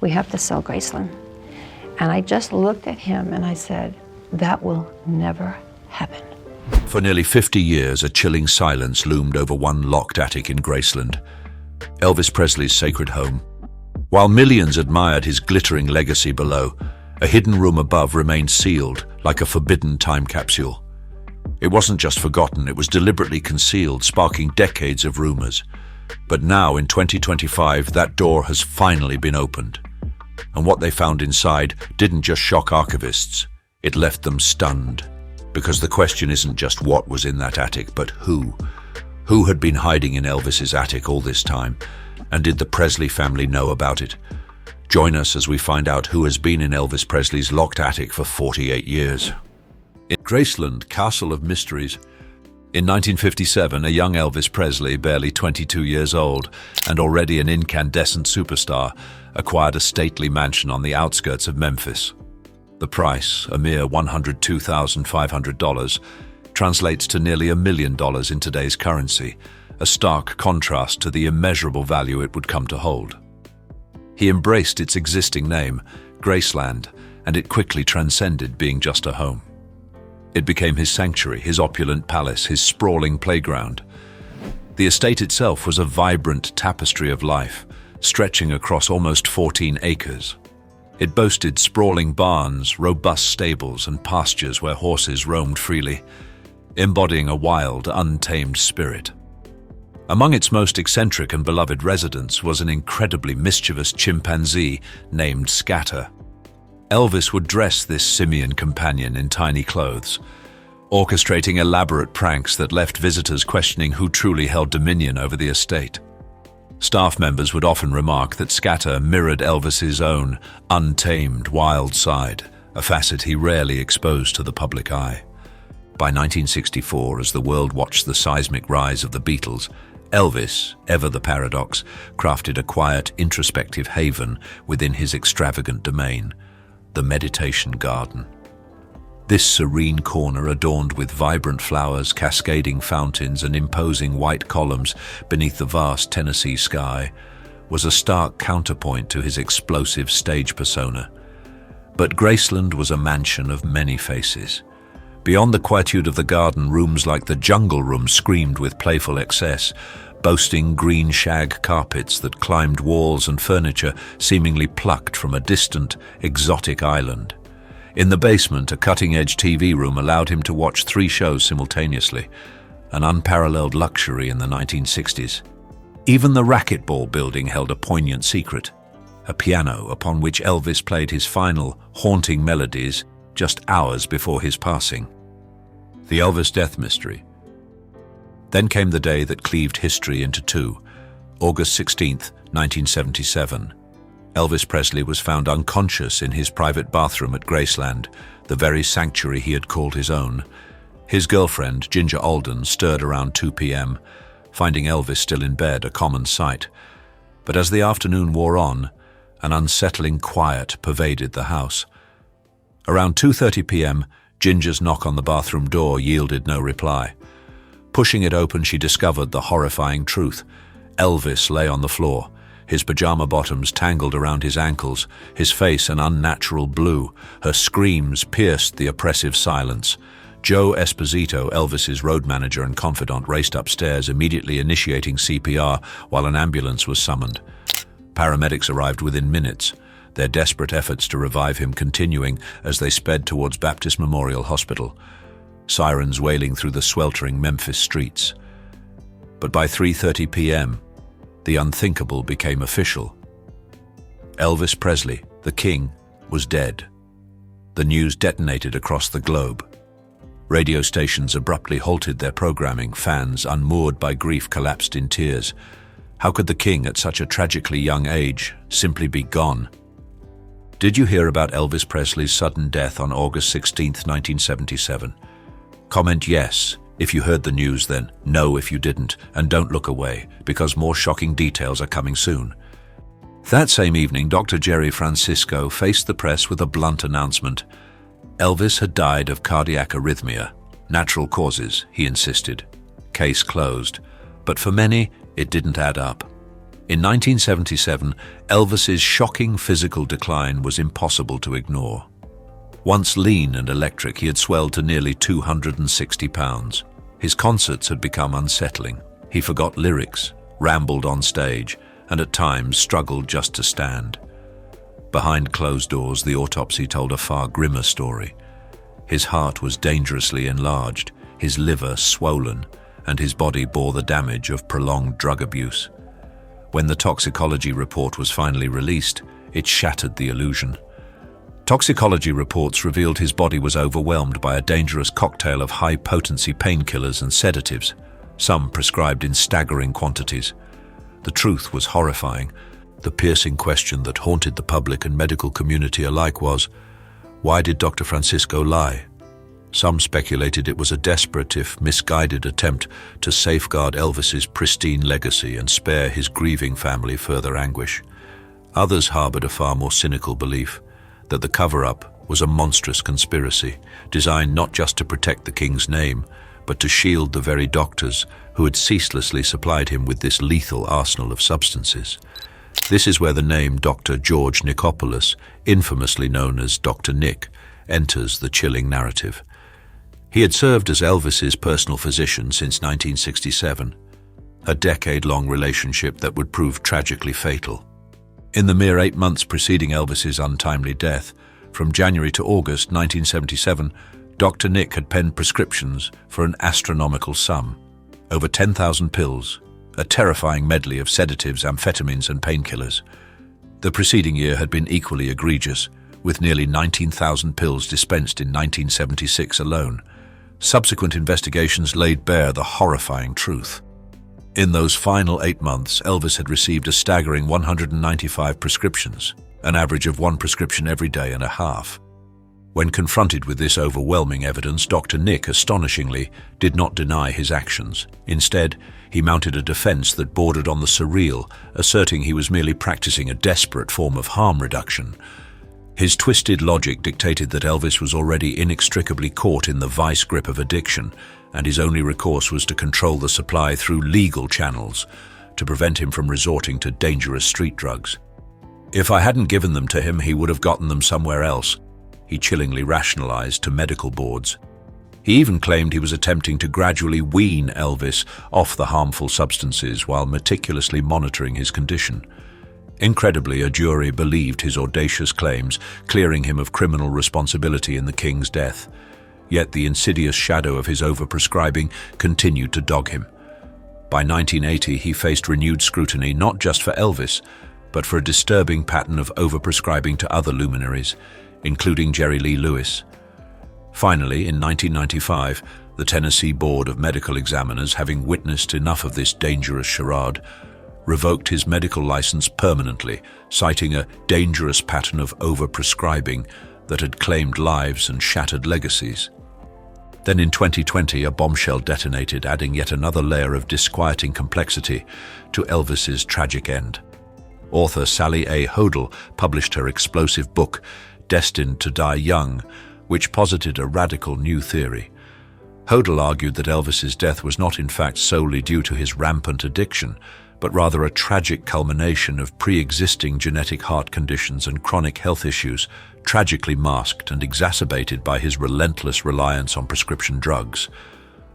we have to sell Graceland. And I just looked at him and I said, that will never happen. For nearly 50 years, a chilling silence loomed over one locked attic in Graceland, Elvis Presley's sacred home. While millions admired his glittering legacy below, a hidden room above remained sealed like a forbidden time capsule. It wasn't just forgotten, it was deliberately concealed, sparking decades of rumors. But now, in 2025, that door has finally been opened. And what they found inside didn't just shock archivists, it left them stunned. Because the question isn't just what was in that attic, but who. Who had been hiding in Elvis's attic all this time? And did the Presley family know about it? Join us as we find out who has been in Elvis Presley's locked attic for 48 years. In Graceland, Castle of Mysteries. In 1957, a young Elvis Presley, barely 22 years old and already an incandescent superstar, acquired a stately mansion on the outskirts of Memphis. The price, a mere $102,500, translates to nearly $1 million in today's currency, a stark contrast to the immeasurable value it would come to hold. He embraced its existing name, Graceland, and it quickly transcended being just a home. It became his sanctuary, his opulent palace, his sprawling playground. The estate itself was a vibrant tapestry of life, stretching across almost 14 acres. It boasted sprawling barns, robust stables, and pastures where horses roamed freely, embodying a wild, untamed spirit. Among its most eccentric and beloved residents was an incredibly mischievous chimpanzee named Scatter. Elvis would dress this simian companion in tiny clothes, orchestrating elaborate pranks that left visitors questioning who truly held dominion over the estate. Staff members would often remark that Scatter mirrored Elvis's own untamed, wild side, a facet he rarely exposed to the public eye. By 1964, as the world watched the seismic rise of the Beatles, Elvis, ever the paradox, crafted a quiet, introspective haven within his extravagant domain, the meditation garden. This serene corner, adorned with vibrant flowers, cascading fountains, and imposing white columns beneath the vast Tennessee sky, was a stark counterpoint to his explosive stage persona. But Graceland was a mansion of many faces. Beyond the quietude of the garden, rooms like the Jungle Room screamed with playful excess, boasting green shag carpets that climbed walls and furniture seemingly plucked from a distant, exotic island. In the basement, a cutting-edge TV room allowed him to watch 3 shows simultaneously, an unparalleled luxury in the 1960s. Even the racquetball building held a poignant secret, a piano upon which Elvis played his final, haunting melodies just hours before his passing. The Elvis death mystery. Then came the day that cleaved history into two, August 16, 1977. Elvis Presley was found unconscious in his private bathroom at Graceland, the very sanctuary he had called his own. His girlfriend, Ginger Alden, stirred around 2 p.m., finding Elvis still in bed, a common sight. But as the afternoon wore on, an unsettling quiet pervaded the house. Around 2:30 p.m., Ginger's knock on the bathroom door yielded no reply. Pushing it open, she discovered the horrifying truth. Elvis lay on the floor, his pajama bottoms tangled around his ankles, his face an unnatural blue. Her screams pierced the oppressive silence. Joe Esposito, Elvis's road manager and confidant, raced upstairs, immediately initiating CPR while an ambulance was summoned. Paramedics arrived within minutes, their desperate efforts to revive him continuing as they sped towards Baptist Memorial Hospital, sirens wailing through the sweltering Memphis streets. But by 3:30 p.m., the unthinkable became official. Elvis Presley, the king, was dead. The news detonated across the globe. Radio stations abruptly halted their programming, fans, unmoored by grief, collapsed in tears. How could the king, at such a tragically young age, simply be gone? Did you hear about Elvis Presley's sudden death on August 16, 1977? Comment yes if you heard the news, then no if you didn't, and don't look away, because more shocking details are coming soon. That same evening, Dr. Jerry Francisco faced the press with a blunt announcement. Elvis had died of cardiac arrhythmia. Natural causes, he insisted. Case closed. But for many, it didn't add up. In 1977, Elvis's shocking physical decline was impossible to ignore. Once lean and electric, he had swelled to nearly 260 pounds. His concerts had become unsettling. He forgot lyrics, rambled on stage, and at times struggled just to stand. Behind closed doors, the autopsy told a far grimmer story. His heart was dangerously enlarged, his liver swollen, and his body bore the damage of prolonged drug abuse. When the toxicology report was finally released, it shattered the illusion. Toxicology reports revealed his body was overwhelmed by a dangerous cocktail of high-potency painkillers and sedatives, some prescribed in staggering quantities. The truth was horrifying. The piercing question that haunted the public and medical community alike was, why did Dr. Francisco lie? Some speculated it was a desperate, if misguided, attempt to safeguard Elvis's pristine legacy and spare his grieving family further anguish. Others harbored a far more cynical belief that the cover-up was a monstrous conspiracy, designed not just to protect the king's name, but to shield the very doctors who had ceaselessly supplied him with this lethal arsenal of substances. This is where the name Dr. George Nichopoulos, infamously known as Dr. Nick, enters the chilling narrative. He had served as Elvis's personal physician since 1967, a decade-long relationship that would prove tragically fatal. In the mere 8 months preceding Elvis's untimely death, from January to August 1977, Dr. Nick had penned prescriptions for an astronomical sum, over 10,000 pills, a terrifying medley of sedatives, amphetamines, and painkillers. The preceding year had been equally egregious, with nearly 19,000 pills dispensed in 1976 alone. Subsequent investigations laid bare the horrifying truth. In those final 8 months, Elvis had received a staggering 195 prescriptions, an average of 1 prescription every day and a half. When confronted with this overwhelming evidence, Dr. Nick, astonishingly, did not deny his actions. Instead, he mounted a defense that bordered on the surreal, asserting he was merely practicing a desperate form of harm reduction. His twisted logic dictated that Elvis was already inextricably caught in the vice grip of addiction, and his only recourse was to control the supply through legal channels, to prevent him from resorting to dangerous street drugs. If I hadn't given them to him, he would have gotten them somewhere else, he chillingly rationalized to medical boards. He even claimed he was attempting to gradually wean Elvis off the harmful substances while meticulously monitoring his condition. Incredibly, a jury believed his audacious claims, clearing him of criminal responsibility in the king's death. Yet the insidious shadow of his overprescribing continued to dog him. By 1980, he faced renewed scrutiny not just for Elvis, but for a disturbing pattern of overprescribing to other luminaries, including Jerry Lee Lewis. Finally, in 1995, the Tennessee Board of Medical Examiners, having witnessed enough of this dangerous charade, revoked his medical license permanently, citing a dangerous pattern of overprescribing that had claimed lives and shattered legacies. Then in 2020, a bombshell detonated, adding yet another layer of disquieting complexity to Elvis's tragic end. Author Sally A. Hodel published her explosive book, Destined to Die Young, which posited a radical new theory. Hodel argued that Elvis's death was not in fact solely due to his rampant addiction, but rather a tragic culmination of pre-existing genetic heart conditions and chronic health issues, tragically masked and exacerbated by his relentless reliance on prescription drugs.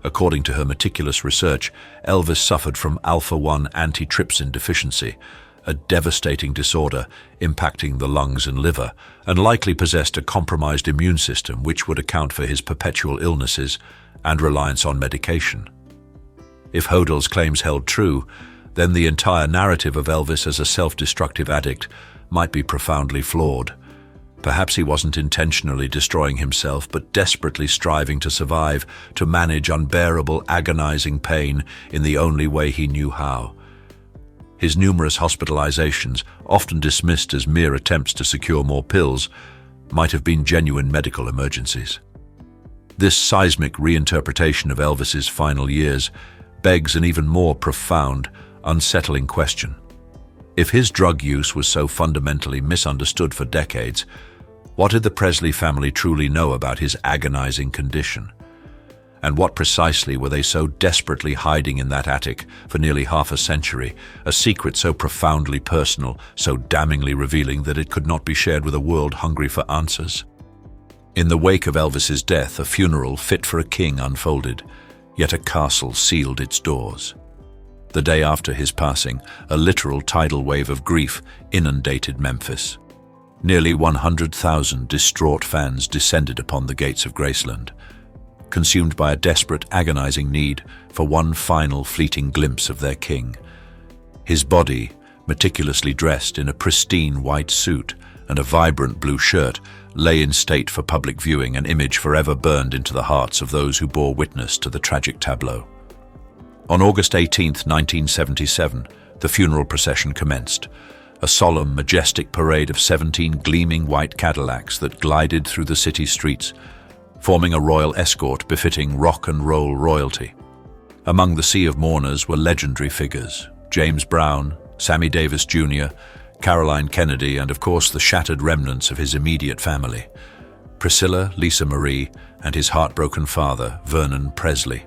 According to her meticulous research, Elvis suffered from alpha-1 antitrypsin deficiency, a devastating disorder impacting the lungs and liver, and likely possessed a compromised immune system which would account for his perpetual illnesses and reliance on medication. If Hodel's claims held true, then the entire narrative of Elvis as a self-destructive addict might be profoundly flawed. Perhaps he wasn't intentionally destroying himself, but desperately striving to survive, to manage unbearable, agonizing pain in the only way he knew how. His numerous hospitalizations, often dismissed as mere attempts to secure more pills, might have been genuine medical emergencies. This seismic reinterpretation of Elvis's final years begs an even more profound, unsettling question. If his drug use was so fundamentally misunderstood for decades, what did the Presley family truly know about his agonizing condition? And what precisely were they so desperately hiding in that attic for nearly half a century, a secret so profoundly personal, so damningly revealing that it could not be shared with a world hungry for answers? In the wake of Elvis's death, a funeral fit for a king unfolded, yet a castle sealed its doors. The day after his passing, a literal tidal wave of grief inundated Memphis. Nearly 100,000 distraught fans descended upon the gates of Graceland, consumed by a desperate, agonizing need for one final fleeting glimpse of their king. His body, meticulously dressed in a pristine white suit and a vibrant blue shirt, lay in state for public viewing, an image forever burned into the hearts of those who bore witness to the tragic tableau. On August 18, 1977, the funeral procession commenced, a solemn, majestic parade of 17 gleaming white Cadillacs that glided through the city streets, forming a royal escort befitting rock and roll royalty. Among the sea of mourners were legendary figures: James Brown, Sammy Davis Jr., Caroline Kennedy, and of course the shattered remnants of his immediate family, Priscilla, Lisa Marie, and his heartbroken father, Vernon Presley.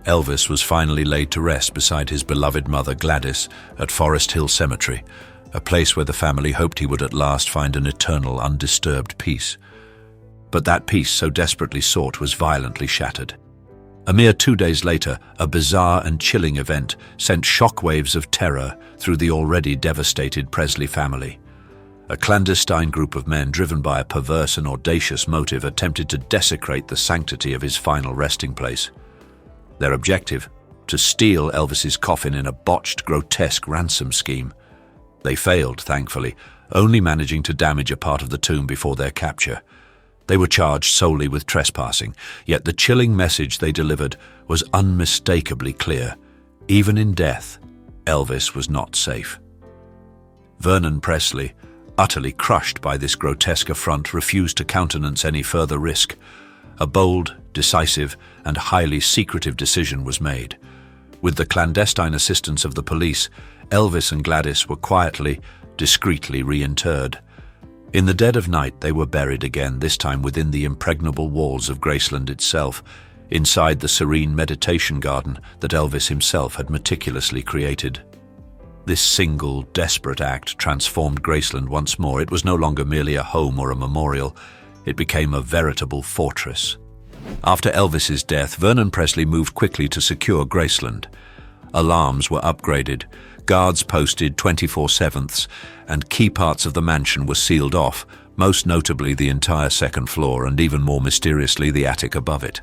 Elvis was finally laid to rest beside his beloved mother Gladys at Forest Hill Cemetery, a place where the family hoped he would at last find an eternal, undisturbed peace. But that peace so desperately sought was violently shattered. A mere 2 days later, a bizarre and chilling event sent shockwaves of terror through the already devastated Presley family. A clandestine group of men driven by a perverse and audacious motive attempted to desecrate the sanctity of his final resting place. Their objective: to steal Elvis's coffin in a botched, grotesque ransom scheme. They failed, thankfully, only managing to damage a part of the tomb before their capture. They were charged solely with trespassing, yet the chilling message they delivered was unmistakably clear. Even in death, Elvis was not safe. Vernon Presley, utterly crushed by this grotesque affront, refused to countenance any further risk. A bold, decisive, and highly secretive decision was made. With the clandestine assistance of the police, Elvis and Gladys were quietly, discreetly reinterred. In the dead of night, they were buried again, this time within the impregnable walls of Graceland itself, inside the serene meditation garden that Elvis himself had meticulously created. This single, desperate act transformed Graceland once more. It was no longer merely a home or a memorial. It became a veritable fortress. After Elvis's death, Vernon Presley moved quickly to secure Graceland. Alarms were upgraded, guards posted 24/7, and key parts of the mansion were sealed off, most notably the entire second floor and even more mysteriously the attic above it.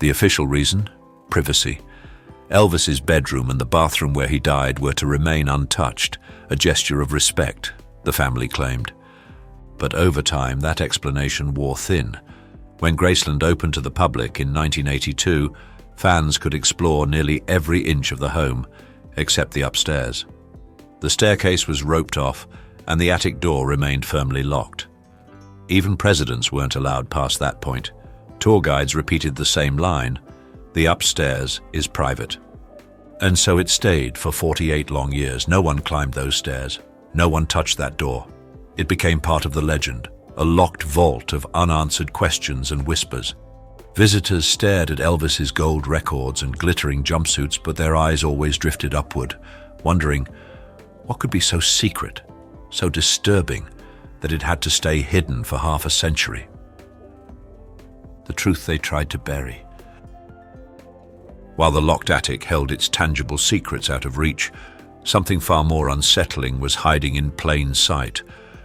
The official reason? Privacy. Elvis's bedroom and the bathroom where he died were to remain untouched, a gesture of respect, the family claimed. But over time, that explanation wore thin. When Graceland opened to the public in 1982, fans could explore nearly every inch of the home, except the upstairs. The staircase was roped off, and the attic door remained firmly locked. Even presidents weren't allowed past that point. Tour guides repeated the same line: the upstairs is private. And so it stayed for 48 long years. No one climbed those stairs. No one touched that door. It became part of the legend, a locked vault of unanswered questions and whispers. Visitors stared at Elvis's gold records and glittering jumpsuits, but their eyes always drifted upward, wondering what could be so secret, so disturbing, that it had to stay hidden for half a century. The truth they tried to bury. While the locked attic held its tangible secrets out of reach, something far more unsettling was hiding in plain sight,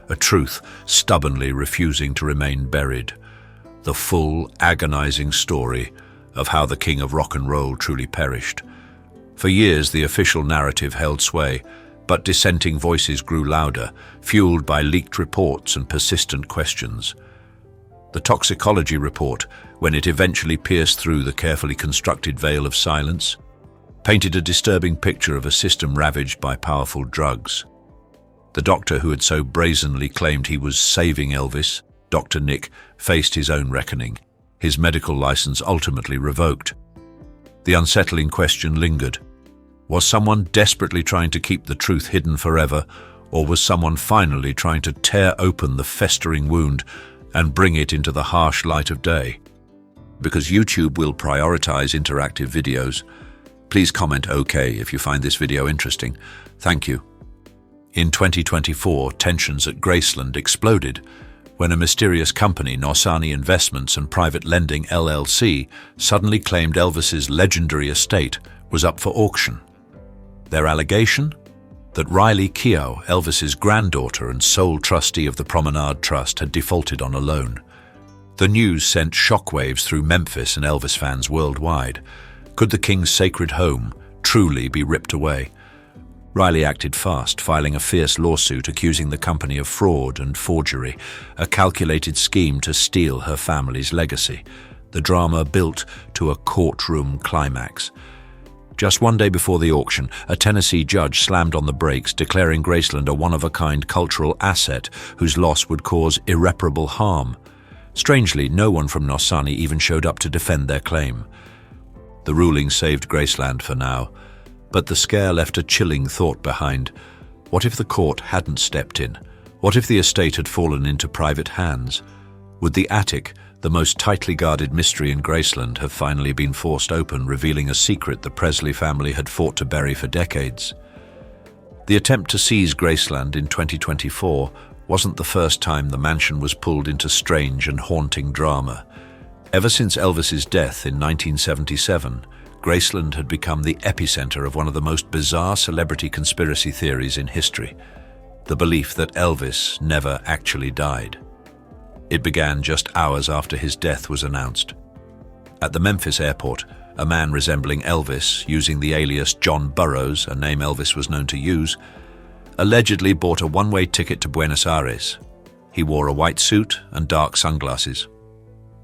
a truth stubbornly refusing to remain buried. The full, agonizing story of how the king of rock and roll truly perished. For years, the official narrative held sway, but dissenting voices grew louder, fueled by leaked reports and persistent questions. The toxicology report, when it eventually pierced through the carefully constructed veil of silence, painted a disturbing picture of a system ravaged by powerful drugs. The doctor who had so brazenly claimed he was saving Elvis, Dr. Nick, faced his own reckoning, his medical license ultimately revoked. The unsettling question lingered. Was someone desperately trying to keep the truth hidden forever, or was someone finally trying to tear open the festering wound and bring it into the harsh light of day? because YouTube will prioritize interactive videos. Please comment OK if you find this video interesting. Thank you. In 2024, tensions at Graceland exploded when a mysterious company, Norsani Investments and Private Lending LLC, suddenly claimed Elvis's legendary estate was up for auction. Their allegation? That Riley Keough, Elvis's granddaughter and sole trustee of the Promenade Trust, had defaulted on a loan. The news sent shockwaves through Memphis and Elvis fans worldwide. Could the king's sacred home truly be ripped away? Riley acted fast, filing a fierce lawsuit accusing the company of fraud and forgery, a calculated scheme to steal her family's legacy. The drama built to a courtroom climax. Just one day before the auction, a Tennessee judge slammed on the brakes, declaring Graceland a one-of-a-kind cultural asset whose loss would cause irreparable harm. Strangely, no one from Norsani even showed up to defend their claim. The ruling saved Graceland for now, but the scare left a chilling thought behind. What if the court hadn't stepped in? What if the estate had fallen into private hands? Would the attic, the most tightly guarded mystery in Graceland, have finally been forced open, revealing a secret the Presley family had fought to bury for decades? The attempt to seize Graceland in 2024 wasn't the first time the mansion was pulled into strange and haunting drama. Ever since Elvis's death in 1977, Graceland had become the epicenter of one of the most bizarre celebrity conspiracy theories in history, the belief that Elvis never actually died. It began just hours after his death was announced. At the Memphis airport, a man resembling Elvis, using the alias John Burroughs, a name Elvis was known to use, allegedly bought a one-way ticket to Buenos Aires. He wore a white suit and dark sunglasses.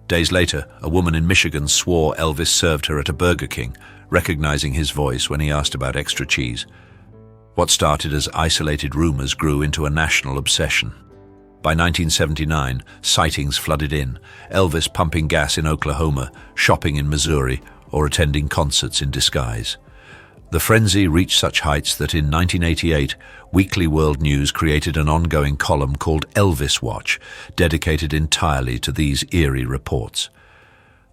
Days later, a woman in Michigan swore Elvis served her at a Burger King, recognizing his voice when he asked about extra cheese. What started as isolated rumors grew into a national obsession. By 1979, sightings flooded in, Elvis pumping gas in Oklahoma, shopping in Missouri, or attending concerts in disguise. The frenzy reached such heights that in 1988, Weekly World News created an ongoing column called Elvis Watch, dedicated entirely to these eerie reports.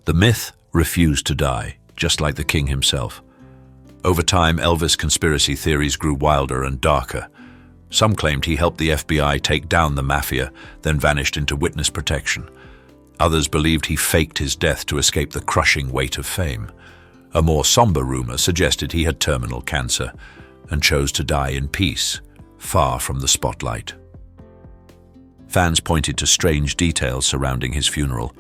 The myth refused to die, just like the king himself. Over time, Elvis conspiracy theories grew wilder and darker. Some claimed he helped the FBI take down the mafia, then vanished into witness protection. Others believed he faked his death to escape the crushing weight of fame. A more somber rumor suggested he had terminal cancer and chose to die in peace, far from the spotlight. Fans pointed to strange details surrounding his funeral: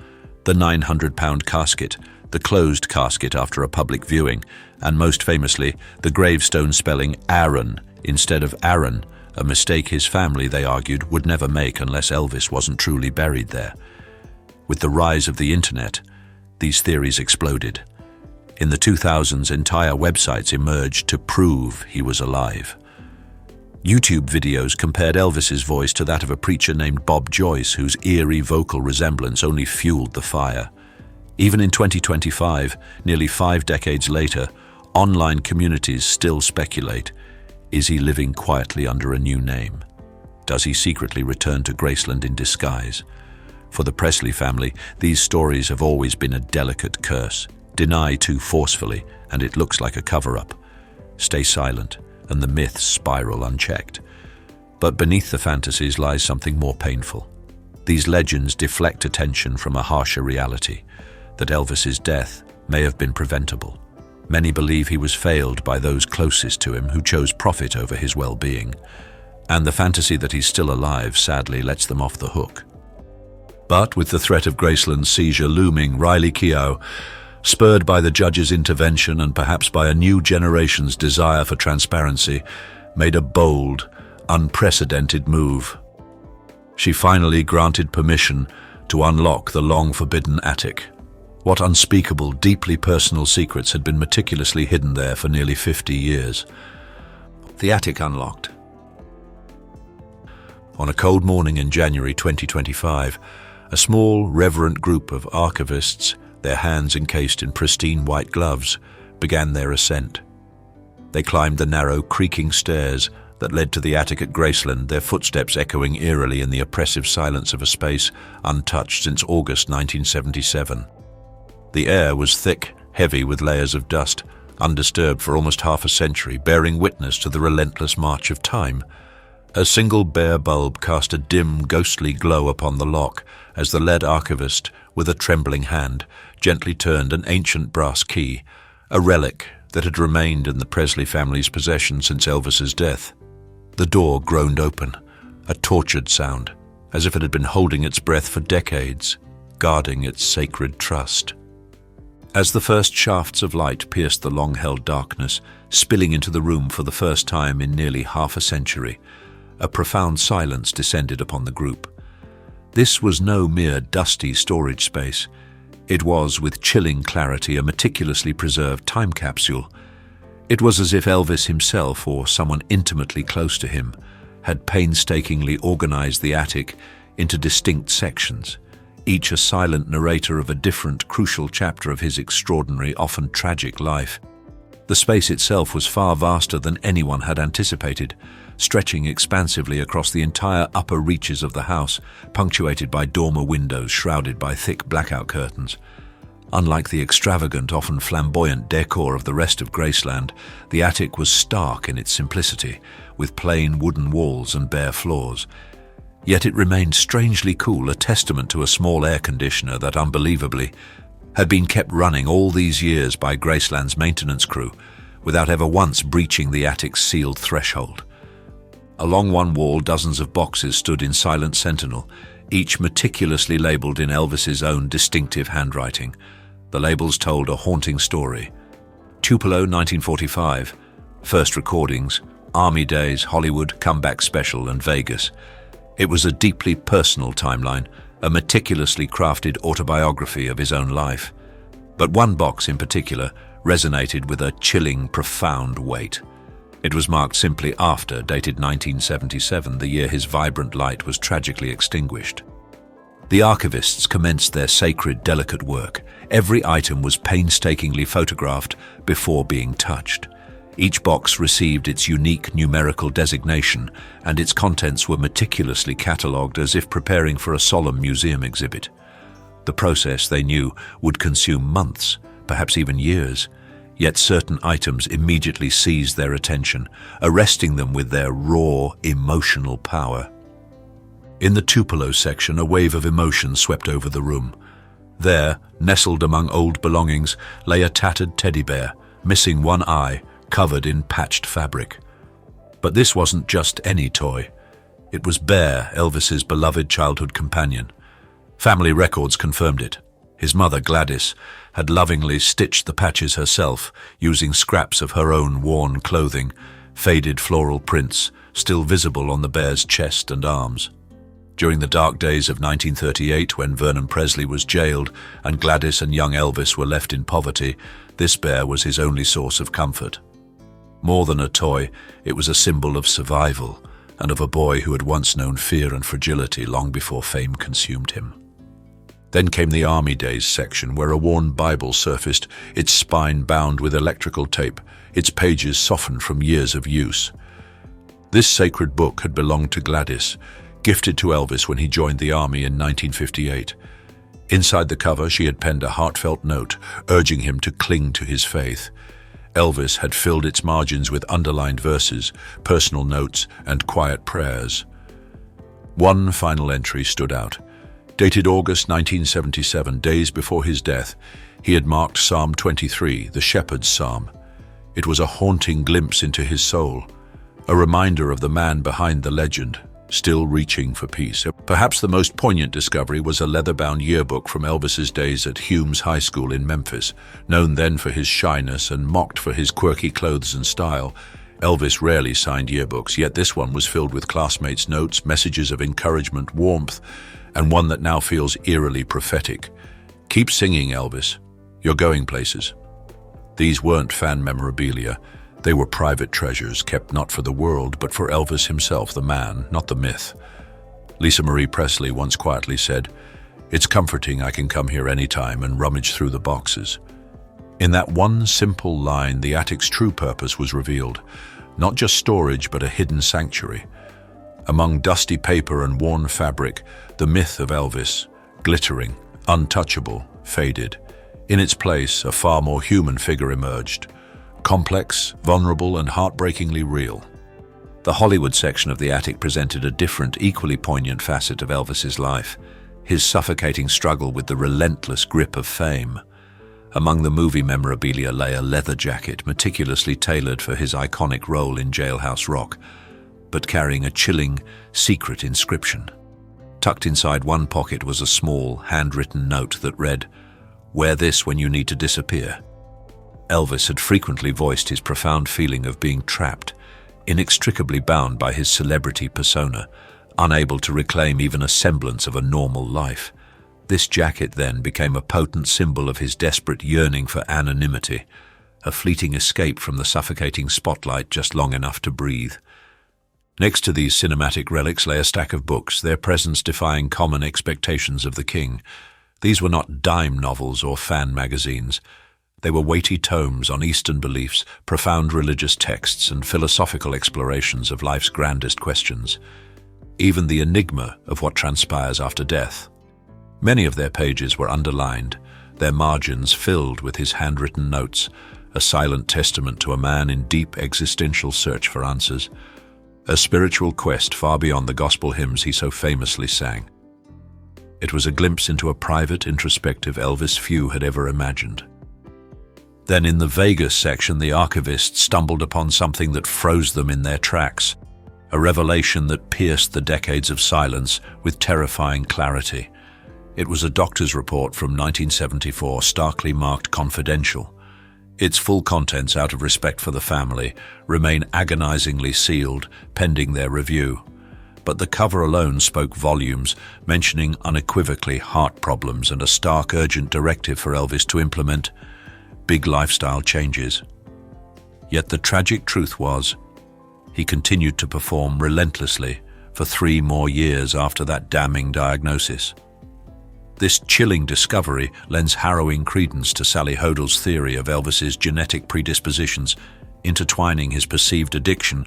the 900-pound casket, the closed casket after a public viewing, and most famously, the gravestone spelling Aaron instead of Aaron, a mistake his family, they argued, would never make unless Elvis wasn't truly buried there. With the rise of the internet, these theories exploded. In the 2000s, entire websites emerged to prove he was alive. YouTube videos compared Elvis's voice to that of a preacher named Bob Joyce, whose eerie vocal resemblance only fueled the fire. Even in 2025, nearly 5 decades later, online communities still speculate: is he living quietly under a new name? Does he secretly return to Graceland in disguise? For the Presley family, these stories have always been a delicate curse. Deny too forcefully, and it looks like a cover-up. Stay silent, and the myths spiral unchecked. But beneath the fantasies lies something more painful. These legends deflect attention from a harsher reality, that Elvis's death may have been preventable. Many believe he was failed by those closest to him who chose profit over his well-being. And the fantasy that he's still alive sadly lets them off the hook. But with the threat of Graceland's seizure looming, Riley Keough, spurred by the judge's intervention and perhaps by a new generation's desire for transparency, made a bold, unprecedented move. She finally granted permission to unlock the long-forbidden attic. What unspeakable, deeply personal secrets had been meticulously hidden there for nearly 50 years? The attic unlocked. On a cold morning in January 2025, a small, reverent group of archivists, their hands encased in pristine white gloves, began their ascent. They climbed the narrow, creaking stairs that led to the attic at Graceland, their footsteps echoing eerily in the oppressive silence of a space untouched since August 1977. The air was thick, heavy with layers of dust, undisturbed for almost half a century, bearing witness to the relentless march of time. A single bare bulb cast a dim, ghostly glow upon the lock as the lead archivist, with a trembling hand, gently turned an ancient brass key, a relic that had remained in the Presley family's possession since Elvis's death. The door groaned open, a tortured sound, as if it had been holding its breath for decades, guarding its sacred trust. As the first shafts of light pierced the long-held darkness, spilling into the room for the first time in nearly half a century, a profound silence descended upon the group. This was no mere dusty storage space. It was, with chilling clarity, a meticulously preserved time capsule. It was as if Elvis himself, or someone intimately close to him, had painstakingly organized the attic into distinct sections, each a silent narrator of a different, crucial chapter of his extraordinary, often tragic life. The space itself was far vaster than anyone had anticipated, stretching expansively across the entire upper reaches of the house, punctuated by dormer windows shrouded by thick blackout curtains. Unlike the extravagant, often flamboyant decor of the rest of Graceland, the attic was stark in its simplicity, with plain wooden walls and bare floors. Yet it remained strangely cool, a testament to a small air conditioner that, unbelievably, had been kept running all these years by Graceland's maintenance crew, without ever once breaching the attic's sealed threshold. Along one wall, dozens of boxes stood in silent sentinel, each meticulously labeled in Elvis's own distinctive handwriting. The labels told a haunting story. Tupelo, 1945, first recordings, Army Days, Hollywood, Comeback Special, and Vegas. It was a deeply personal timeline, a meticulously crafted autobiography of his own life. But one box in particular resonated with a chilling, profound weight. It was marked simply after, dated 1977, the year his vibrant light was tragically extinguished. The archivists commenced their sacred, delicate work. Every item was painstakingly photographed before being touched. Each box received its unique numerical designation, and its contents were meticulously catalogued as if preparing for a solemn museum exhibit. The process, they knew, would consume months, perhaps even years. Yet certain items immediately seized their attention, arresting them with their raw, emotional power. In the Tupelo section, a wave of emotion swept over the room. There, nestled among old belongings, lay a tattered teddy bear, missing one eye, covered in patched fabric. But this wasn't just any toy. It was Bear, Elvis's beloved childhood companion. Family records confirmed it. His mother, Gladys, had lovingly stitched the patches herself, using scraps of her own worn clothing, faded floral prints still visible on the bear's chest and arms. During the dark days of 1938, when Vernon Presley was jailed and Gladys and young Elvis were left in poverty, this bear was his only source of comfort. More than a toy, it was a symbol of survival and of a boy who had once known fear and fragility long before fame consumed him. Then came the Army Days section, where a worn Bible surfaced, its spine bound with electrical tape, its pages softened from years of use. This sacred book had belonged to Gladys, gifted to Elvis when he joined the army in 1958. Inside the cover, she had penned a heartfelt note, urging him to cling to his faith. Elvis had filled its margins with underlined verses, personal notes, and quiet prayers. One final entry stood out. Dated August 1977, days before his death, he had marked Psalm 23, the Shepherd's Psalm. It was a haunting glimpse into his soul, a reminder of the man behind the legend, still reaching for peace. Perhaps the most poignant discovery was a leather-bound yearbook from Elvis's days at Humes High School in Memphis. Known then for his shyness and mocked for his quirky clothes and style, Elvis rarely signed yearbooks, yet this one was filled with classmates' notes, messages of encouragement, warmth, and one that now feels eerily prophetic. "Keep singing, Elvis. You're going places." These weren't fan memorabilia. They were private treasures, kept not for the world, but for Elvis himself, the man, not the myth. Lisa Marie Presley once quietly said, "It's comforting I can come here anytime and rummage through the boxes." In that one simple line, the attic's true purpose was revealed. Not just storage, but a hidden sanctuary. Among dusty paper and worn fabric, the myth of Elvis, glittering, untouchable, faded. In its place, a far more human figure emerged, complex, vulnerable, and heartbreakingly real. The Hollywood section of the attic presented a different, equally poignant facet of Elvis's life, his suffocating struggle with the relentless grip of fame. Among the movie memorabilia lay a leather jacket meticulously tailored for his iconic role in Jailhouse Rock, but carrying a chilling, secret inscription. Tucked inside one pocket was a small, handwritten note that read, "Wear this when you need to disappear." Elvis had frequently voiced his profound feeling of being trapped, inextricably bound by his celebrity persona, unable to reclaim even a semblance of a normal life. This jacket then became a potent symbol of his desperate yearning for anonymity, a fleeting escape from the suffocating spotlight just long enough to breathe. Next to these cinematic relics lay a stack of books, their presence defying common expectations of the king. These were not dime novels or fan magazines. They were weighty tomes on Eastern beliefs, profound religious texts, and philosophical explorations of life's grandest questions. Even the enigma of what transpires after death. Many of their pages were underlined, their margins filled with his handwritten notes, a silent testament to a man in deep existential search for answers, a spiritual quest far beyond the gospel hymns he so famously sang. It was a glimpse into a private, introspective Elvis few had ever imagined. Then in the Vegas section, the archivists stumbled upon something that froze them in their tracks, a revelation that pierced the decades of silence with terrifying clarity. It was a doctor's report from 1974, starkly marked confidential. Its full contents, out of respect for the family, remain agonizingly sealed, pending their review. But the cover alone spoke volumes, mentioning unequivocally heart problems and a stark, urgent directive for Elvis to implement big lifestyle changes. Yet the tragic truth was, he continued to perform relentlessly for 3 more years after that damning diagnosis. This chilling discovery lends harrowing credence to Sally Hodell's theory of Elvis's genetic predispositions, intertwining his perceived addiction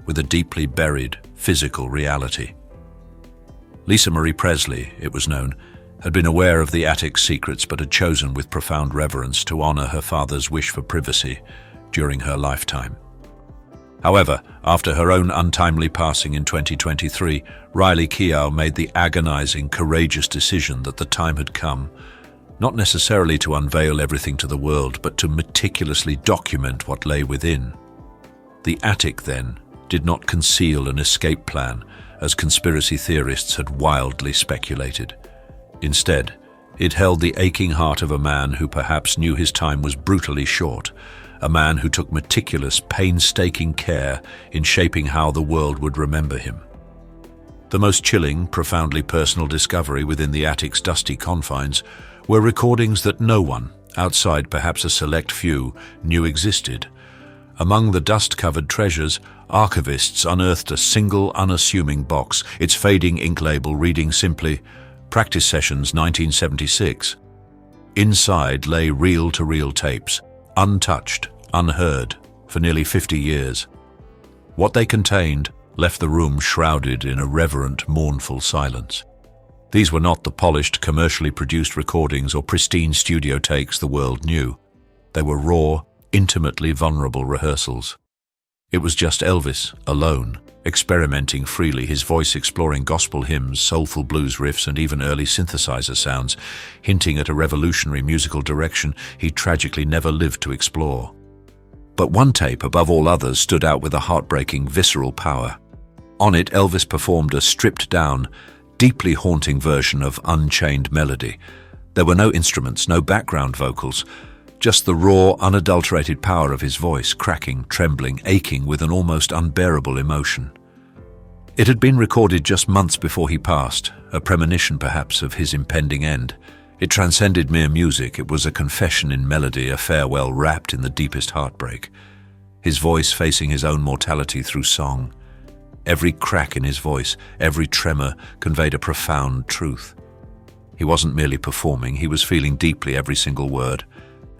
with a deeply buried physical reality. Lisa Marie Presley, it was known, had been aware of the attic's secrets but had chosen with profound reverence to honor her father's wish for privacy during her lifetime. However, after her own untimely passing in 2023, Riley Keough made the agonizing, courageous decision that the time had come, not necessarily to unveil everything to the world, but to meticulously document what lay within. The attic, then, did not conceal an escape plan, as conspiracy theorists had wildly speculated. Instead, it held the aching heart of a man who perhaps knew his time was brutally short, a man who took meticulous, painstaking care in shaping how the world would remember him. The most chilling, profoundly personal discovery within the attic's dusty confines were recordings that no one, outside perhaps a select few, knew existed. Among the dust-covered treasures, archivists unearthed a single, unassuming box, its fading ink label reading simply, "Practice Sessions 1976. Inside lay reel-to-reel tapes, untouched, unheard, for nearly 50 years. What they contained left the room shrouded in a reverent, mournful silence. These were not the polished, commercially produced recordings or pristine studio takes the world knew. They were raw, intimately vulnerable rehearsals. It was just Elvis, alone, experimenting freely, his voice exploring gospel hymns, soulful blues riffs, and even early synthesizer sounds, hinting at a revolutionary musical direction he tragically never lived to explore. But one tape, above all others, stood out with a heartbreaking, visceral power. On it, Elvis performed a stripped-down, deeply haunting version of Unchained Melody. There were no instruments, no background vocals, just the raw, unadulterated power of his voice, cracking, trembling, aching with an almost unbearable emotion. It had been recorded just months before he passed, a premonition perhaps of his impending end. It transcended mere music. It was a confession in melody, a farewell wrapped in the deepest heartbreak. His voice facing his own mortality through song. Every crack in his voice, every tremor conveyed a profound truth. He wasn't merely performing, he was feeling deeply every single word.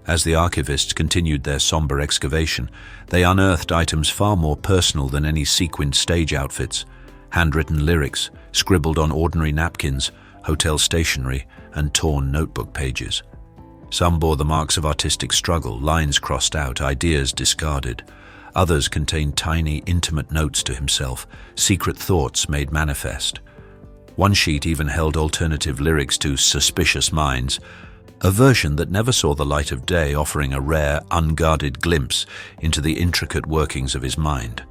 As the archivists continued their somber excavation, they unearthed items far more personal than any sequined stage outfits. Handwritten lyrics, scribbled on ordinary napkins, hotel stationery, and torn notebook pages. Some bore the marks of artistic struggle, lines crossed out, ideas discarded. Others contained tiny, intimate notes to himself, secret thoughts made manifest. One sheet even held alternative lyrics to Suspicious Minds, a version that never saw the light of day, offering a rare, unguarded glimpse into the intricate workings of his mind.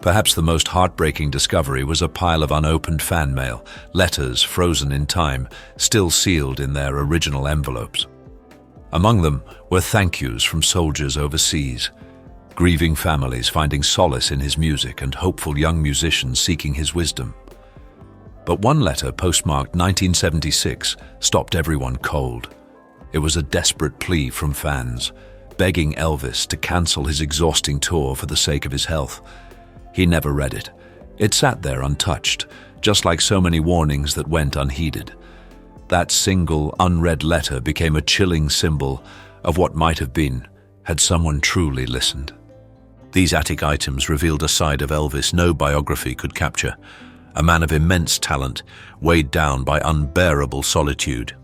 Perhaps the most heartbreaking discovery was a pile of unopened fan mail, letters frozen in time, still sealed in their original envelopes. Among them were thank yous from soldiers overseas, grieving families finding solace in his music, and hopeful young musicians seeking his wisdom. But one letter, postmarked 1976, stopped everyone cold. It was a desperate plea from fans, begging Elvis to cancel his exhausting tour for the sake of his health. He never read it. It sat there untouched, just like so many warnings that went unheeded. That single, unread letter became a chilling symbol of what might have been had someone truly listened. These attic items revealed a side of Elvis no biography could capture, a man of immense talent, weighed down by unbearable solitude.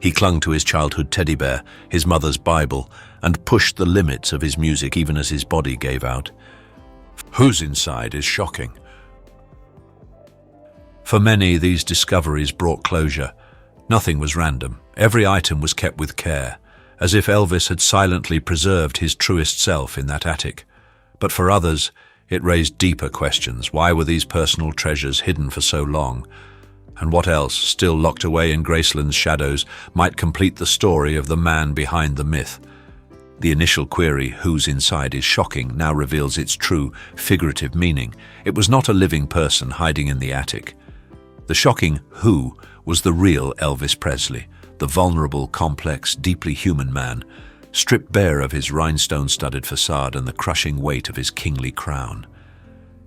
He clung to his childhood teddy bear, his mother's Bible, and pushed the limits of his music even as his body gave out. Who's Inside is shocking. For many, these discoveries brought closure. Nothing was random. Every item was kept with care, as if Elvis had silently preserved his truest self in that attic. But for others, it raised deeper questions. Why were these personal treasures hidden for so long? And what else, still locked away in Graceland's shadows, might complete the story of the man behind the myth? The initial query, who's inside, is shocking, now reveals its true, figurative meaning. It was not a living person hiding in the attic. The shocking who was the real Elvis Presley, the vulnerable, complex, deeply human man, stripped bare of his rhinestone-studded facade and the crushing weight of his kingly crown.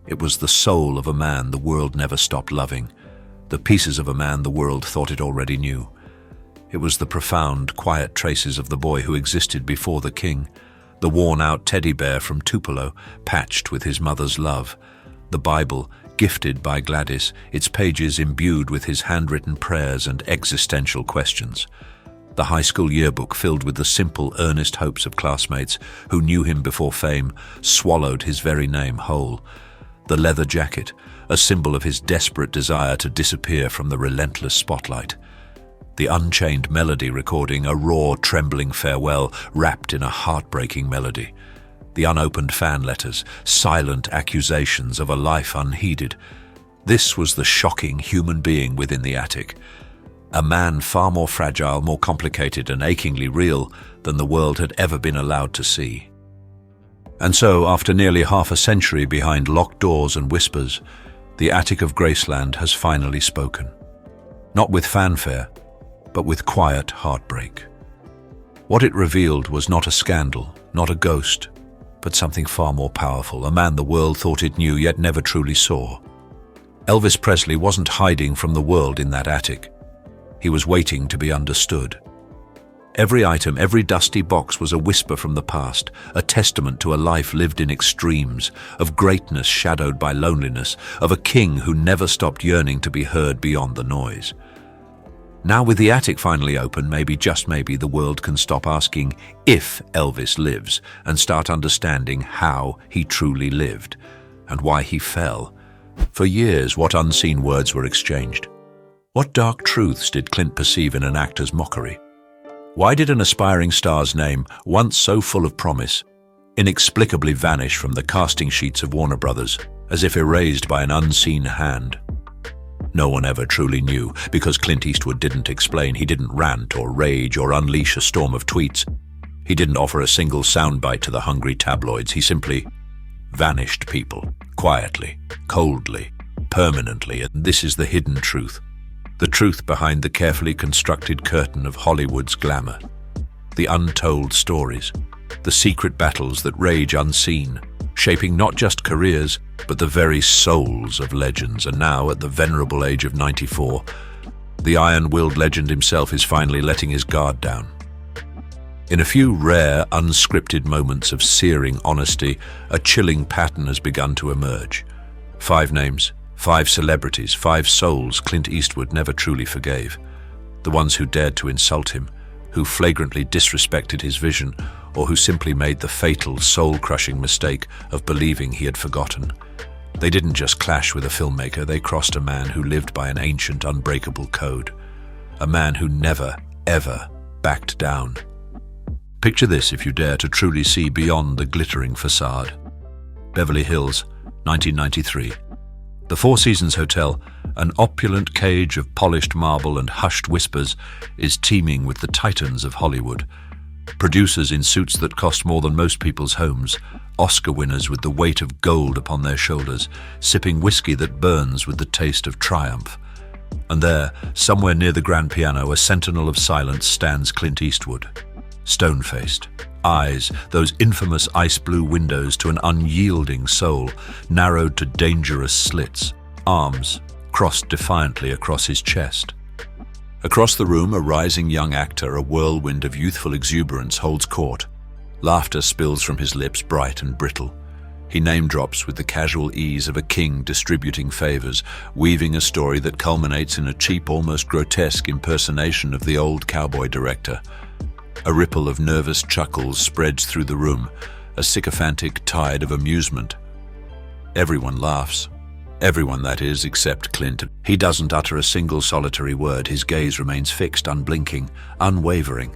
It was the soul of a man the world never stopped loving, the pieces of a man the world thought it already knew. It was the profound, quiet traces of the boy who existed before the king, the worn-out teddy bear from Tupelo, patched with his mother's love, the Bible, gifted by Gladys, its pages imbued with his handwritten prayers and existential questions. The high school yearbook, filled with the simple, earnest hopes of classmates who knew him before fame, swallowed his very name whole. The leather jacket, a symbol of his desperate desire to disappear from the relentless spotlight. The unchained melody recording, a raw, trembling farewell wrapped in a heartbreaking melody. The unopened fan letters, silent accusations of a life unheeded. This was the shocking human being within the attic. A man far more fragile, more complicated and achingly real than the world had ever been allowed to see. And so, after nearly half a century behind locked doors and whispers, the attic of Graceland has finally spoken. Not with fanfare, but with quiet heartbreak. What it revealed was not a scandal, not a ghost, but something far more powerful, a man the world thought it knew yet never truly saw. Elvis Presley wasn't hiding from the world in that attic. He was waiting to be understood. Every item, every dusty box was a whisper from the past, a testament to a life lived in extremes, of greatness shadowed by loneliness, of a king who never stopped yearning to be heard beyond the noise. Now with the attic finally open, maybe, just maybe, the world can stop asking if Elvis lives and start understanding how he truly lived and why he fell. For years, what unseen words were exchanged? What dark truths did Clint perceive in an actor's mockery? Why did an aspiring star's name, once so full of promise, inexplicably vanish from the casting sheets of Warner Brothers, as if erased by an unseen hand? No one ever truly knew, because Clint Eastwood didn't explain. He didn't rant or rage or unleash a storm of tweets. He didn't offer a single soundbite to the hungry tabloids. He simply vanished people, quietly, coldly, permanently. And this is the hidden truth. The truth behind the carefully constructed curtain of Hollywood's glamour. The untold stories, the secret battles that rage unseen, shaping not just careers, but the very souls of legends. And now, at the venerable age of 94, the iron-willed legend himself is finally letting his guard down. In a few rare, unscripted moments of searing honesty, a chilling pattern has begun to emerge. 5 names, 5 celebrities, 5 souls Clint Eastwood never truly forgave. The ones who dared to insult him, who flagrantly disrespected his vision or who simply made the fatal, soul-crushing mistake of believing he had forgotten. They didn't just clash with a filmmaker, they crossed a man who lived by an ancient, unbreakable code. A man who never, ever backed down. Picture this if you dare to truly see beyond the glittering facade. Beverly Hills, 1993. The Four Seasons Hotel, an opulent cage of polished marble and hushed whispers, is teeming with the titans of Hollywood. Producers in suits that cost more than most people's homes, Oscar winners with the weight of gold upon their shoulders, sipping whiskey that burns with the taste of triumph. And there, somewhere near the grand piano, a sentinel of silence stands Clint Eastwood. Stone-faced, eyes, those infamous ice-blue windows to an unyielding soul, narrowed to dangerous slits, arms crossed defiantly across his chest. Across the room, a rising young actor, a whirlwind of youthful exuberance, holds court. Laughter spills from his lips, bright and brittle. He name-drops with the casual ease of a king distributing favors, weaving a story that culminates in a cheap, almost grotesque impersonation of the old cowboy director. A ripple of nervous chuckles spreads through the room, a sycophantic tide of amusement. Everyone laughs. Everyone, that is, except Clint. He doesn't utter a single solitary word. His gaze remains fixed, unblinking, unwavering.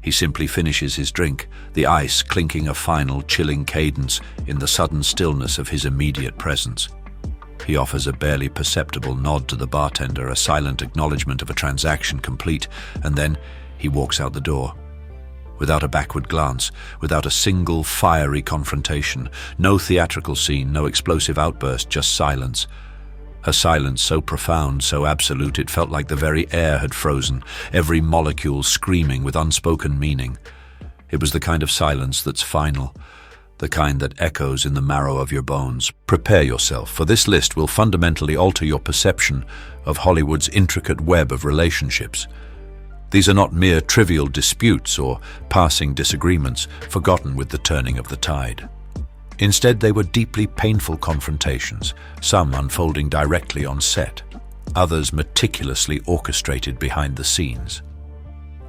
He simply finishes his drink, the ice clinking a final, chilling cadence in the sudden stillness of his immediate presence. He offers a barely perceptible nod to the bartender, a silent acknowledgement of a transaction complete, and then he walks out the door. Without a backward glance, without a single fiery confrontation, no theatrical scene, no explosive outburst, just silence. A silence so profound, so absolute, it felt like the very air had frozen, every molecule screaming with unspoken meaning. It was the kind of silence that's final, the kind that echoes in the marrow of your bones. Prepare yourself, for this list will fundamentally alter your perception of Hollywood's intricate web of relationships. These are not mere trivial disputes or passing disagreements forgotten with the turning of the tide. Instead, they were deeply painful confrontations, some unfolding directly on set, others meticulously orchestrated behind the scenes.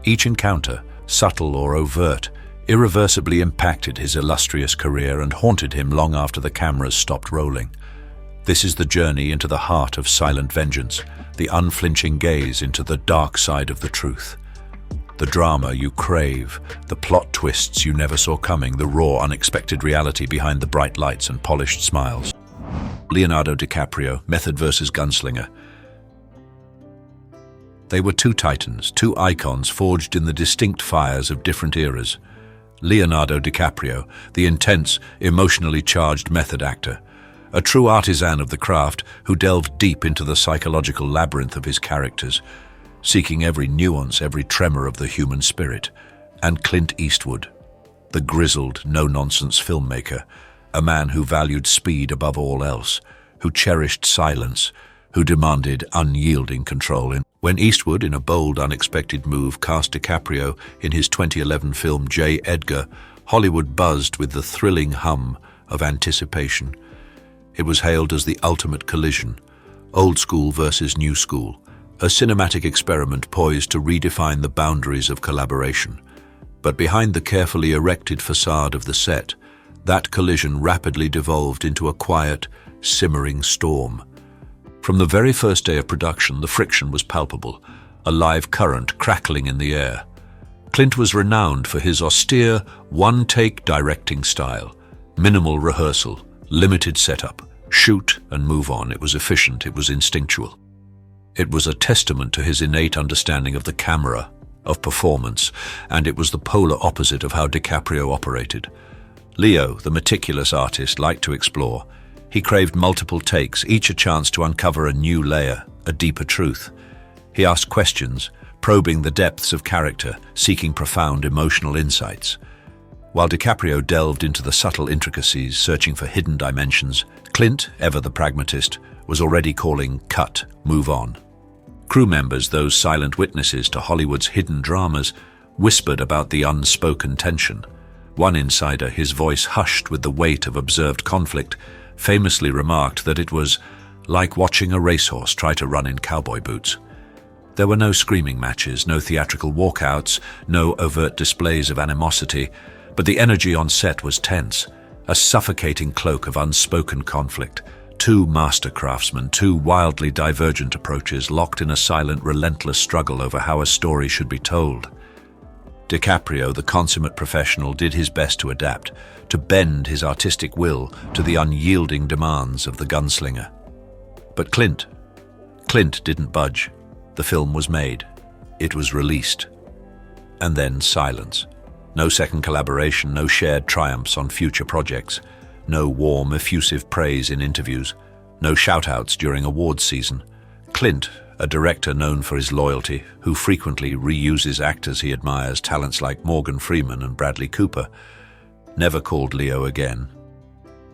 Each encounter, subtle or overt, irreversibly impacted his illustrious career and haunted him long after the cameras stopped rolling. This is the journey into the heart of silent vengeance, the unflinching gaze into the dark side of the truth. The drama you crave, the plot twists you never saw coming, the raw, unexpected reality behind the bright lights and polished smiles. Leonardo DiCaprio, method versus gunslinger. They were two titans, two icons forged in the distinct fires of different eras. Leonardo DiCaprio, the intense, emotionally charged method actor, a true artisan of the craft who delved deep into the psychological labyrinth of his characters, seeking every nuance, every tremor of the human spirit. And Clint Eastwood, the grizzled, no-nonsense filmmaker, a man who valued speed above all else, who cherished silence, who demanded unyielding control. When Eastwood, in a bold, unexpected move, cast DiCaprio in his 2011 film J. Edgar, Hollywood buzzed with the thrilling hum of anticipation. It was hailed as the ultimate collision, old school versus new school, a cinematic experiment poised to redefine the boundaries of collaboration. But behind the carefully erected facade of the set, that collision rapidly devolved into a quiet, simmering storm. From the very first day of production, the friction was palpable, a live current crackling in the air. Clint was renowned for his austere, one-take directing style, minimal rehearsal, limited setup, shoot and move on. It was efficient, it was instinctual. It was a testament to his innate understanding of the camera, of performance, and it was the polar opposite of how DiCaprio operated. Leo, the meticulous artist, liked to explore. He craved multiple takes, each a chance to uncover a new layer, a deeper truth. He asked questions, probing the depths of character, seeking profound emotional insights. While DiCaprio delved into the subtle intricacies, searching for hidden dimensions, Clint, ever the pragmatist, was already calling cut, move on. Crew members, those silent witnesses to Hollywood's hidden dramas, whispered about the unspoken tension. One insider, his voice hushed with the weight of observed conflict, famously remarked that it was like watching a racehorse try to run in cowboy boots. There were no screaming matches, no theatrical walkouts, no overt displays of animosity, but the energy on set was tense, a suffocating cloak of unspoken conflict. Two master craftsmen, two wildly divergent approaches locked in a silent, relentless struggle over how a story should be told. DiCaprio, the consummate professional, did his best to adapt, to bend his artistic will to the unyielding demands of the gunslinger. But Clint didn't budge. The film was made. It was released. And then silence. No second collaboration, no shared triumphs on future projects, no warm, effusive praise in interviews, no shout-outs during awards season. Clint, a director known for his loyalty, who frequently reuses actors he admires, talents like Morgan Freeman and Bradley Cooper, never called Leo again.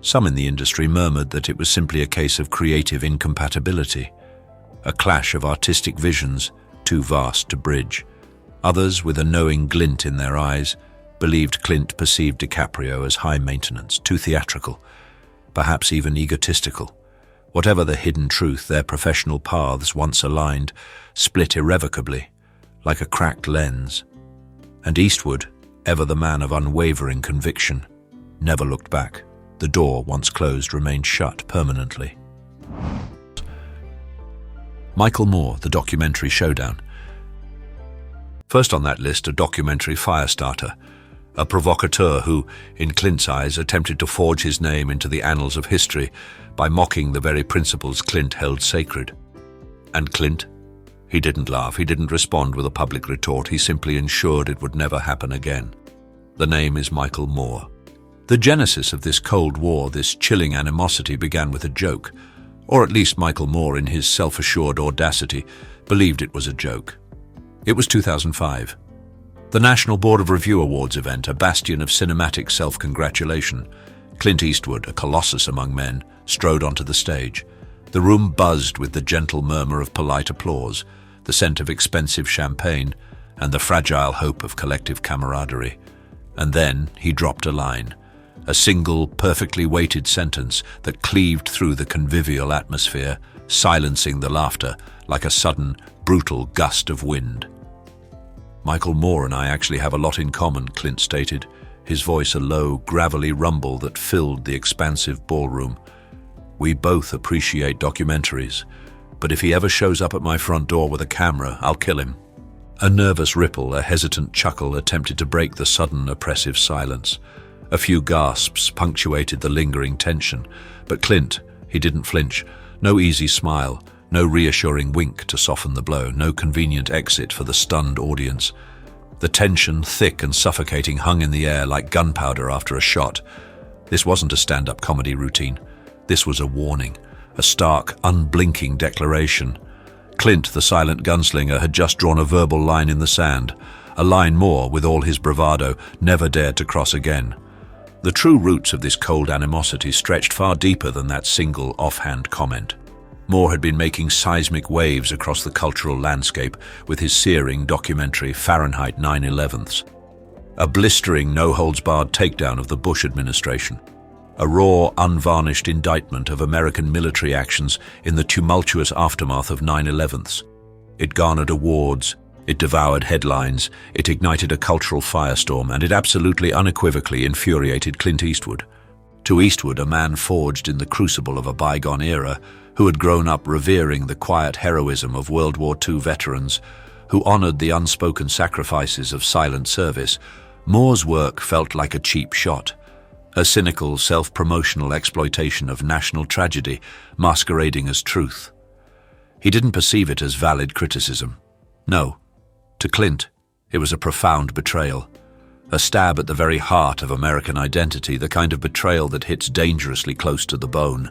Some in the industry murmured that it was simply a case of creative incompatibility, a clash of artistic visions too vast to bridge. Others, with a knowing glint in their eyes, believed Clint perceived DiCaprio as high maintenance, too theatrical, perhaps even egotistical. Whatever the hidden truth, their professional paths, once aligned, split irrevocably, like a cracked lens. And Eastwood, ever the man of unwavering conviction, never looked back. The door, once closed, remained shut permanently. Michael Moore, The Documentary Showdown. First on that list, a documentary firestarter, a provocateur who, in Clint's eyes, attempted to forge his name into the annals of history by mocking the very principles Clint held sacred. And Clint? He didn't laugh, he didn't respond with a public retort, he simply ensured it would never happen again. The name is Michael Moore. The genesis of this Cold War, this chilling animosity, began with a joke. Or at least Michael Moore, in his self-assured audacity, believed it was a joke. It was 2005. The National Board of Review Awards event, a bastion of cinematic self-congratulation. Clint Eastwood, a colossus among men, strode onto the stage. The room buzzed with the gentle murmur of polite applause, the scent of expensive champagne, and the fragile hope of collective camaraderie. And then he dropped a line. A single, perfectly weighted sentence that cleaved through the convivial atmosphere, silencing the laughter like a sudden, brutal gust of wind. "Michael Moore and I actually have a lot in common," Clint stated, his voice a low, gravelly rumble that filled the expansive ballroom. "We both appreciate documentaries, but if he ever shows up at my front door with a camera, I'll kill him." A nervous ripple, a hesitant chuckle attempted to break the sudden, oppressive silence. A few gasps punctuated the lingering tension, but Clint, he didn't flinch. No easy smile, no reassuring wink to soften the blow, no convenient exit for the stunned audience. The tension, thick and suffocating, hung in the air like gunpowder after a shot. This wasn't a stand-up comedy routine. This was a warning, a stark, unblinking declaration. Clint, the silent gunslinger, had just drawn a verbal line in the sand, a line Moore, with all his bravado, never dared to cross again. The true roots of this cold animosity stretched far deeper than that single offhand comment. Moore had been making seismic waves across the cultural landscape with his searing documentary Fahrenheit 9/11, a blistering, no-holds-barred takedown of the Bush administration, a raw, unvarnished indictment of American military actions in the tumultuous aftermath of 9/11. It garnered awards, it devoured headlines, it ignited a cultural firestorm, and it absolutely unequivocally infuriated Clint Eastwood. To Eastwood, a man forged in the crucible of a bygone era, who had grown up revering the quiet heroism of World War II veterans, who honored the unspoken sacrifices of silent service, Moore's work felt like a cheap shot, a cynical, self-promotional exploitation of national tragedy masquerading as truth. He didn't perceive it as valid criticism. No. To Clint, it was a profound betrayal, a stab at the very heart of American identity, the kind of betrayal that hits dangerously close to the bone.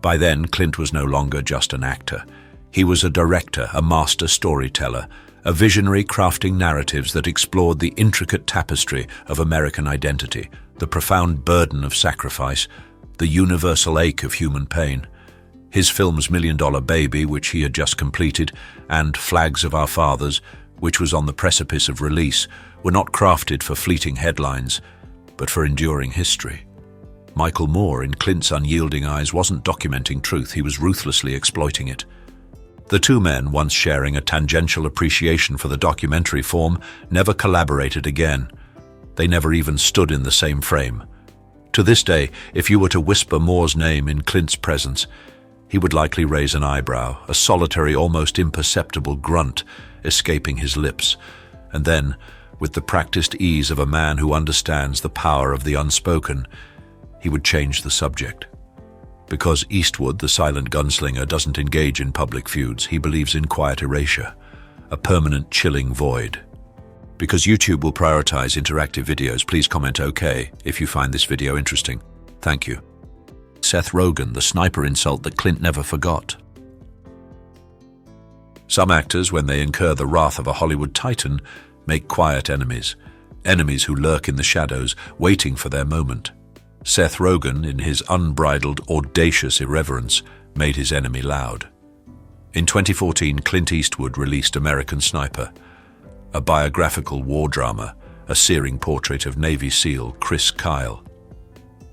By then, Clint was no longer just an actor. He was a director, a master storyteller, a visionary crafting narratives that explored the intricate tapestry of American identity, the profound burden of sacrifice, the universal ache of human pain. His films $1 Million Baby, which he had just completed, and Flags of Our Fathers, which was on the precipice of release, were not crafted for fleeting headlines, but for enduring history. Michael Moore, in Clint's unyielding eyes, wasn't documenting truth, he was ruthlessly exploiting it. The two men, once sharing a tangential appreciation for the documentary form, never collaborated again. They never even stood in the same frame. To this day, if you were to whisper Moore's name in Clint's presence, he would likely raise an eyebrow, a solitary, almost imperceptible grunt escaping his lips, and then, with the practiced ease of a man who understands the power of the unspoken, he would change the subject. Because Eastwood, the silent gunslinger, doesn't engage in public feuds, he believes in quiet erasure, a permanent chilling void. Because YouTube will prioritize interactive videos, please comment OK if you find this video interesting. Thank you. Seth Rogen, the sniper insult that Clint never forgot. Some actors, when they incur the wrath of a Hollywood titan, make quiet enemies, enemies who lurk in the shadows, waiting for their moment. Seth Rogen, in his unbridled, audacious irreverence, made his enemy loud. In 2014, Clint Eastwood released American Sniper, a biographical war drama, a searing portrait of Navy SEAL Chris Kyle.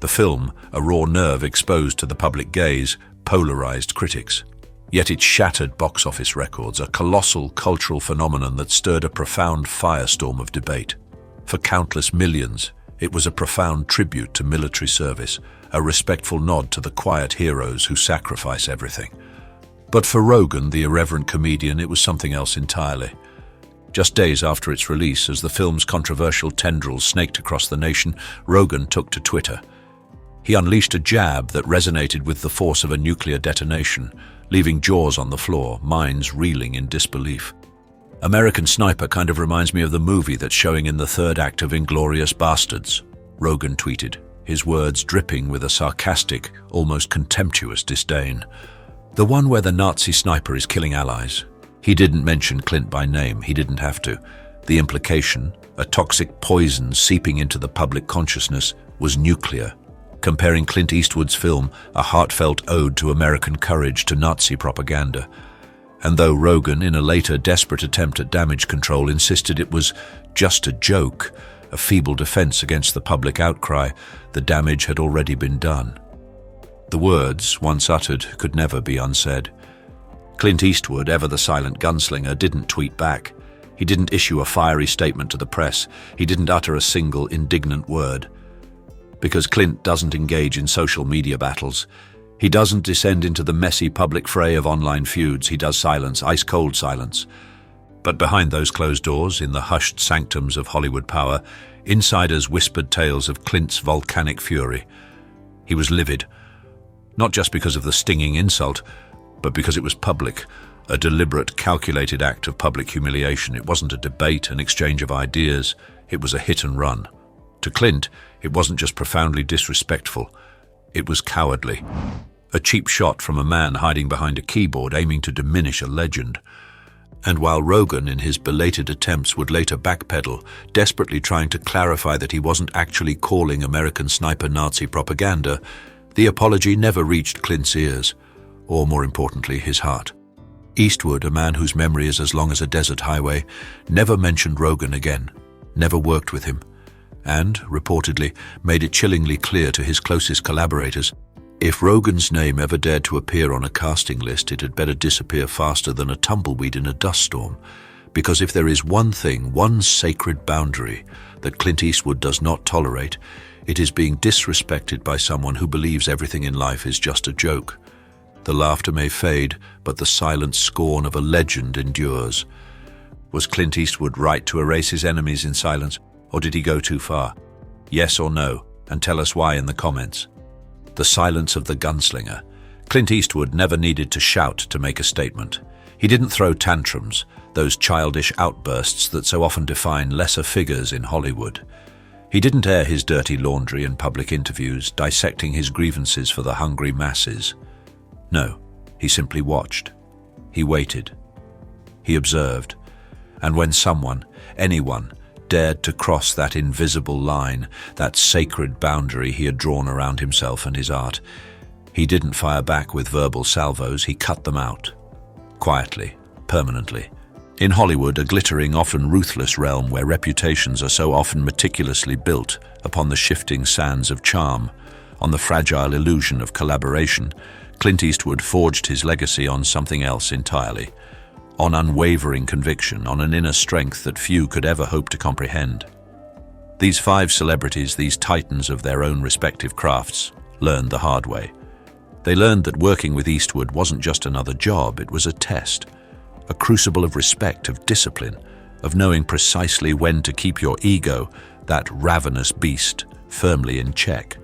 The film, a raw nerve exposed to the public gaze, polarized critics. Yet it shattered box office records, a colossal cultural phenomenon that stirred a profound firestorm of debate. For countless millions, it was a profound tribute to military service, a respectful nod to the quiet heroes who sacrifice everything. But for Rogen, the irreverent comedian, it was something else entirely. Just days after its release, as the film's controversial tendrils snaked across the nation, Rogen took to Twitter. He unleashed a jab that resonated with the force of a nuclear detonation, leaving jaws on the floor, minds reeling in disbelief. American Sniper kind of reminds me of the movie that's showing in the third act of Inglourious Bastards, Rogen tweeted, his words dripping with a sarcastic, almost contemptuous disdain. The one where the Nazi sniper is killing allies. He didn't mention Clint by name, he didn't have to. The implication, a toxic poison seeping into the public consciousness, was nuclear, comparing Clint Eastwood's film, a heartfelt ode to American courage, to Nazi propaganda. And though Rogen, in a later desperate attempt at damage control, insisted it was just a joke, a feeble defense against the public outcry, the damage had already been done. The words, once uttered, could never be unsaid. Clint Eastwood, ever the silent gunslinger, didn't tweet back. He didn't issue a fiery statement to the press. He didn't utter a single indignant word. Because Clint doesn't engage in social media battles. He doesn't descend into the messy public fray of online feuds. He does silence, ice-cold silence. But behind those closed doors, in the hushed sanctums of Hollywood power, insiders whispered tales of Clint's volcanic fury. He was livid, not just because of the stinging insult, but because it was public, a deliberate, calculated act of public humiliation. It wasn't a debate, an exchange of ideas. It was a hit and run. To Clint, it wasn't just profoundly disrespectful. It was cowardly. A cheap shot from a man hiding behind a keyboard aiming to diminish a legend. And while Rogen, in his belated attempts, would later backpedal, desperately trying to clarify that he wasn't actually calling American Sniper Nazi propaganda, the apology never reached Clint's ears, or more importantly, his heart. Eastwood, a man whose memory is as long as a desert highway, never mentioned Rogen again, never worked with him, and, reportedly, made it chillingly clear to his closest collaborators, if Rogen's name ever dared to appear on a casting list, it had better disappear faster than a tumbleweed in a dust storm, because if there is one thing, one sacred boundary, that Clint Eastwood does not tolerate, it is being disrespected by someone who believes everything in life is just a joke. The laughter may fade, but the silent scorn of a legend endures. Was Clint Eastwood right to erase his enemies in silence, or did he go too far? Yes or no, and tell us why in the comments. The silence of the gunslinger. Clint Eastwood never needed to shout to make a statement. He didn't throw tantrums, those childish outbursts that so often define lesser figures in Hollywood. He didn't air his dirty laundry in public interviews, dissecting his grievances for the hungry masses. No, he simply watched. He waited. He observed. And when someone, anyone, dared to cross that invisible line, that sacred boundary he had drawn around himself and his art, he didn't fire back with verbal salvos, he cut them out. Quietly, permanently. In Hollywood, a glittering, often ruthless realm where reputations are so often meticulously built upon the shifting sands of charm, on the fragile illusion of collaboration, Clint Eastwood forged his legacy on something else entirely, on unwavering conviction, on an inner strength that few could ever hope to comprehend. These 5 celebrities, these titans of their own respective crafts, learned the hard way. They learned that working with Eastwood wasn't just another job, it was a test, a crucible of respect, of discipline, of knowing precisely when to keep your ego, that ravenous beast, firmly in check.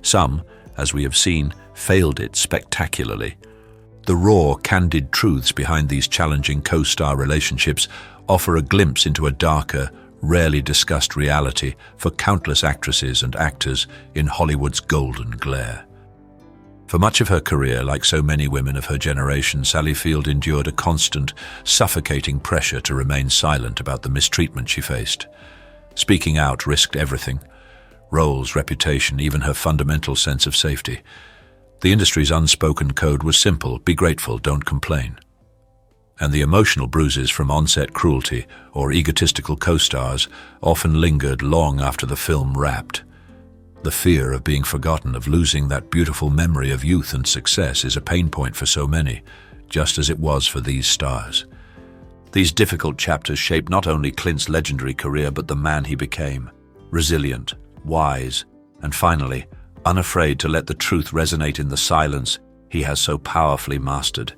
Some, as we have seen, failed it spectacularly. The raw, candid truths behind these challenging co-star relationships offer a glimpse into a darker, rarely discussed reality for countless actresses and actors in Hollywood's golden glare. For much of her career, like so many women of her generation, Sally Field endured a constant, suffocating pressure to remain silent about the mistreatment she faced. Speaking out risked everything: roles, reputation, even her fundamental sense of safety. The industry's unspoken code was simple: be grateful, don't complain. And the emotional bruises from on-set cruelty or egotistical co-stars often lingered long after the film wrapped. The fear of being forgotten, of losing that beautiful memory of youth and success, is a pain point for so many, just as it was for these stars. These difficult chapters shaped not only Clint's legendary career, but the man he became: resilient, wise, and finally, unafraid to let the truth resonate in the silence he has so powerfully mastered.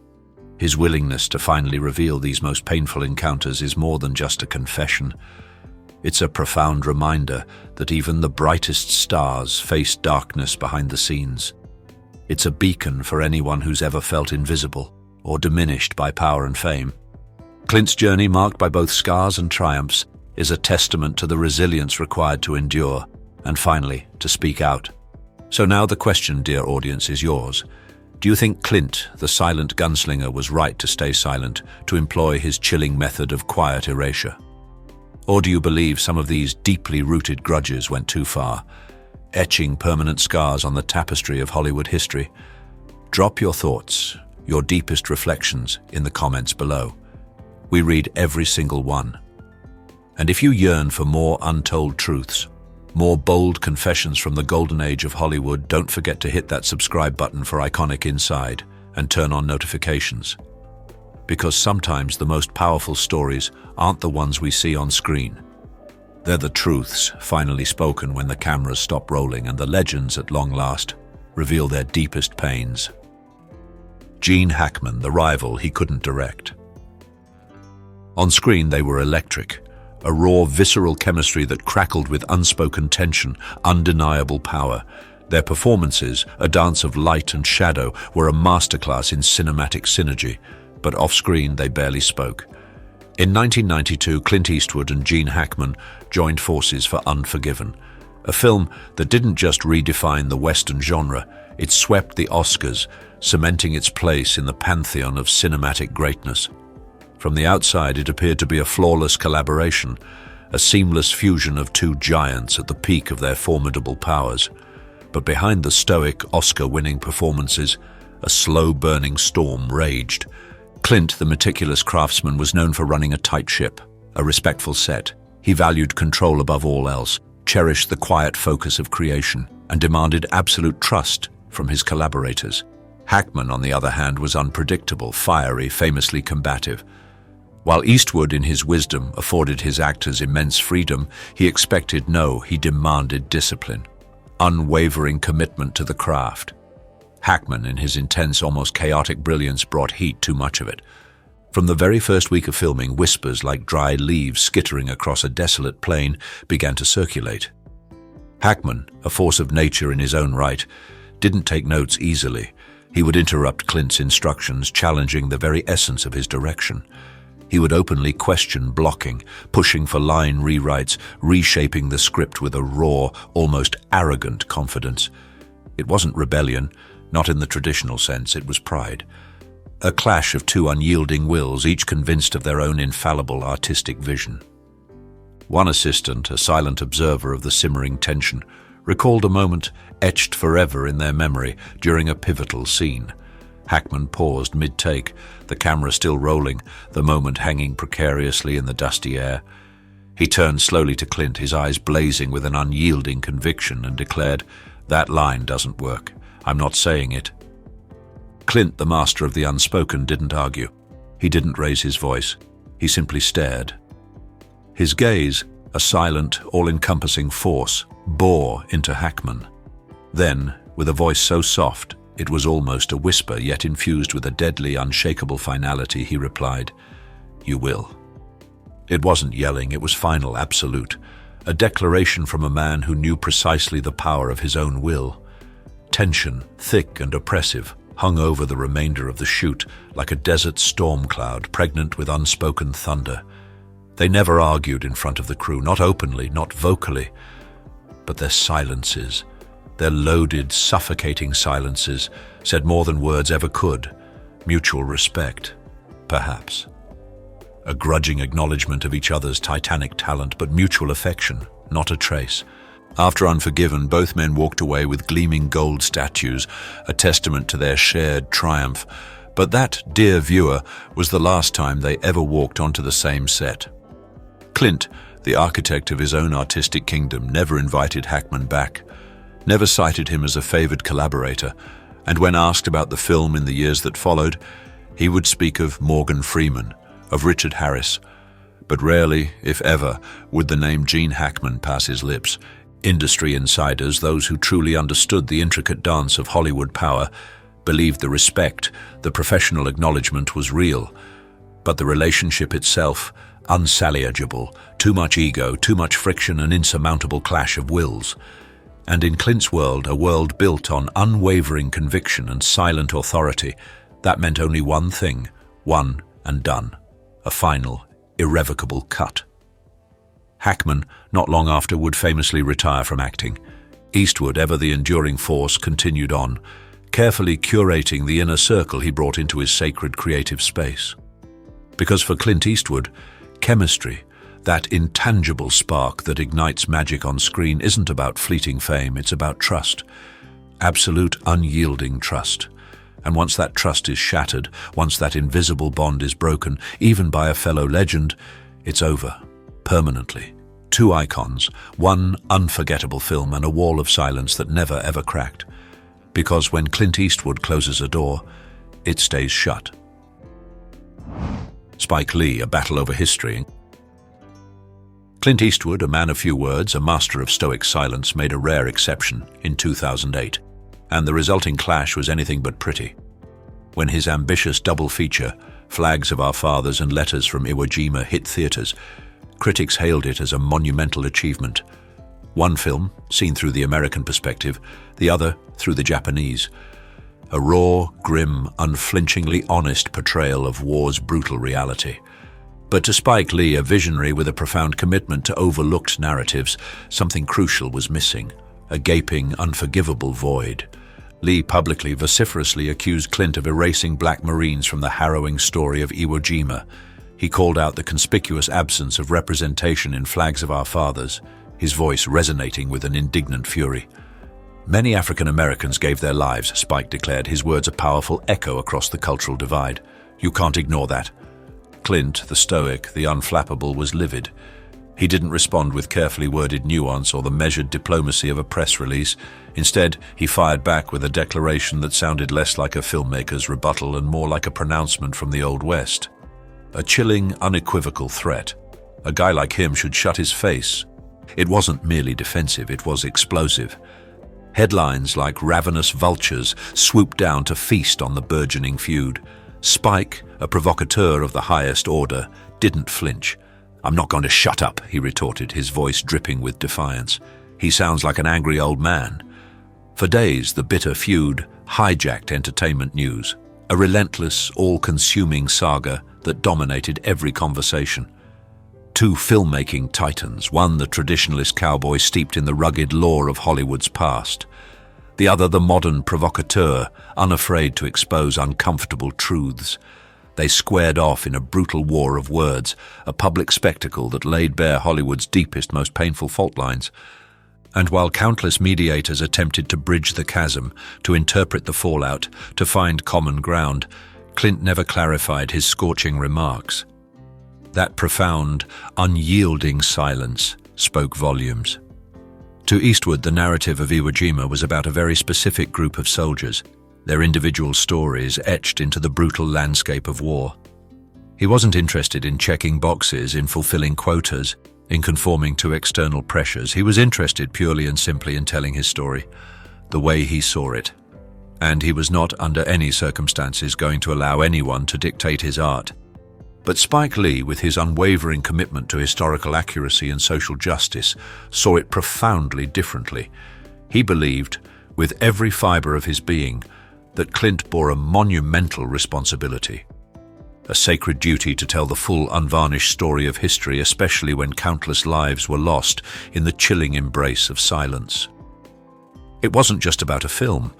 His willingness to finally reveal these most painful encounters is more than just a confession. It's a profound reminder that even the brightest stars face darkness behind the scenes. It's a beacon for anyone who's ever felt invisible or diminished by power and fame. Clint's journey, marked by both scars and triumphs, is a testament to the resilience required to endure and finally to speak out. So now the question, dear audience, is yours. Do you think Clint, the silent gunslinger, was right to stay silent, to employ his chilling method of quiet erasure? Or do you believe some of these deeply rooted grudges went too far, etching permanent scars on the tapestry of Hollywood history? Drop your thoughts, your deepest reflections, in the comments below. We read every single one. And if you yearn for more untold truths, more bold confessions from the golden age of Hollywood, don't forget to hit that subscribe button for Iconic Inside and turn on notifications. Because sometimes the most powerful stories aren't the ones we see on screen. They're the truths finally spoken when the cameras stop rolling and the legends, at long last, reveal their deepest pains. Gene Hackman, the rival he couldn't direct. On screen they were electric, a raw, visceral chemistry that crackled with unspoken tension, undeniable power. Their performances, a dance of light and shadow, were a masterclass in cinematic synergy, but off-screen they barely spoke. In 1992, Clint Eastwood and Gene Hackman joined forces for Unforgiven, a film that didn't just redefine the Western genre, it swept the Oscars, cementing its place in the pantheon of cinematic greatness. From the outside, it appeared to be a flawless collaboration, a seamless fusion of two giants at the peak of their formidable powers. But behind the stoic, Oscar-winning performances, a slow-burning storm raged. Clint, the meticulous craftsman, was known for running a tight ship, a respectful set. He valued control above all else, cherished the quiet focus of creation, and demanded absolute trust from his collaborators. Hackman, on the other hand, was unpredictable, fiery, famously combative. While Eastwood, in his wisdom, afforded his actors immense freedom, he demanded discipline, unwavering commitment to the craft. Hackman, in his intense, almost chaotic brilliance, brought heat, too much of it. From the very first week of filming, whispers like dry leaves skittering across a desolate plain began to circulate. Hackman, a force of nature in his own right, didn't take notes easily. He would interrupt Clint's instructions, challenging the very essence of his direction. He would openly question blocking, pushing for line rewrites, reshaping the script with a raw, almost arrogant confidence. It wasn't rebellion, not in the traditional sense, it was pride. A clash of two unyielding wills, each convinced of their own infallible artistic vision. One assistant, a silent observer of the simmering tension, recalled a moment etched forever in their memory during a pivotal scene. Hackman paused mid-take, the camera still rolling, the moment hanging precariously in the dusty air. He turned slowly to Clint, his eyes blazing with an unyielding conviction, and declared, "That line doesn't work. I'm not saying it." Clint, the master of the unspoken, didn't argue. He didn't raise his voice. He simply stared. His gaze, a silent, all-encompassing force, bore into Hackman. Then, with a voice so soft, it was almost a whisper, yet infused with a deadly, unshakable finality, he replied, "You will." It wasn't yelling, it was final, absolute. A declaration from a man who knew precisely the power of his own will. Tension, thick and oppressive, hung over the remainder of the shoot like a desert storm cloud pregnant with unspoken thunder. They never argued in front of the crew, not openly, not vocally, but their silences, their loaded, suffocating silences, said more than words ever could. Mutual respect, perhaps. A grudging acknowledgement of each other's titanic talent, but mutual affection, not a trace. After Unforgiven, both men walked away with gleaming gold statues, a testament to their shared triumph. But that, dear viewer, was the last time they ever walked onto the same set. Clint, the architect of his own artistic kingdom, never invited Hackman back, never cited him as a favored collaborator, and when asked about the film in the years that followed, he would speak of Morgan Freeman, of Richard Harris, but rarely, if ever, would the name Gene Hackman pass his lips. Industry insiders, those who truly understood the intricate dance of Hollywood power, believed the respect, the professional acknowledgement was real, but the relationship itself, unsalvageable, too much ego, too much friction, an insurmountable clash of wills. And in Clint's world, a world built on unwavering conviction and silent authority, that meant only one thing, one and done, a final, irrevocable cut. Hackman, not long after, would famously retire from acting. Eastwood, ever the enduring force, continued on, carefully curating the inner circle he brought into his sacred creative space. Because for Clint Eastwood, chemistry, that intangible spark that ignites magic on screen, isn't about fleeting fame, it's about trust. Absolute, unyielding trust. And once that trust is shattered, once that invisible bond is broken, even by a fellow legend, it's over, permanently. Two icons, one unforgettable film and a wall of silence that never ever cracked. Because when Clint Eastwood closes a door, it stays shut. Spike Lee, A Battle Over History. Clint Eastwood, a man of few words, a master of stoic silence, made a rare exception in 2008, and the resulting clash was anything but pretty. When his ambitious double feature, Flags of Our Fathers and Letters from Iwo Jima, hit theaters, critics hailed it as a monumental achievement. One film, seen through the American perspective, the other through the Japanese. A raw, grim, unflinchingly honest portrayal of war's brutal reality. But to Spike Lee, a visionary with a profound commitment to overlooked narratives, something crucial was missing, a gaping, unforgivable void. Lee publicly, vociferously accused Clint of erasing Black Marines from the harrowing story of Iwo Jima. He called out the conspicuous absence of representation in Flags of Our Fathers, his voice resonating with an indignant fury. Many African Americans gave their lives, Spike declared, his words a powerful echo across the cultural divide. You can't ignore that. Clint, the stoic, the unflappable, was livid. He didn't respond with carefully worded nuance or the measured diplomacy of a press release. Instead, he fired back with a declaration that sounded less like a filmmaker's rebuttal and more like a pronouncement from the Old West. A chilling, unequivocal threat. A guy like him should shut his face. It wasn't merely defensive, it was explosive. Headlines like ravenous vultures swooped down to feast on the burgeoning feud. Spike, a provocateur of the highest order, didn't flinch. I'm not going to shut up, he retorted, his voice dripping with defiance. He sounds like an angry old man. For days, the bitter feud hijacked entertainment news, a relentless, all-consuming saga that dominated every conversation. Two filmmaking titans, one the traditionalist cowboy steeped in the rugged lore of Hollywood's past, the other the modern provocateur, unafraid to expose uncomfortable truths. They squared off in a brutal war of words, a public spectacle that laid bare Hollywood's deepest, most painful fault lines. And while countless mediators attempted to bridge the chasm, to interpret the fallout, to find common ground, Clint never clarified his scorching remarks. That profound, unyielding silence spoke volumes. To Eastwood, the narrative of Iwo Jima was about a very specific group of soldiers, their individual stories etched into the brutal landscape of war. He wasn't interested in checking boxes, in fulfilling quotas, in conforming to external pressures. He was interested purely and simply in telling his story, the way he saw it. And he was not under any circumstances going to allow anyone to dictate his art. But Spike Lee, with his unwavering commitment to historical accuracy and social justice, saw it profoundly differently. He believed, with every fiber of his being, that Clint bore a monumental responsibility. A sacred duty to tell the full, unvarnished story of history, especially when countless lives were lost in the chilling embrace of silence. It wasn't just about a film.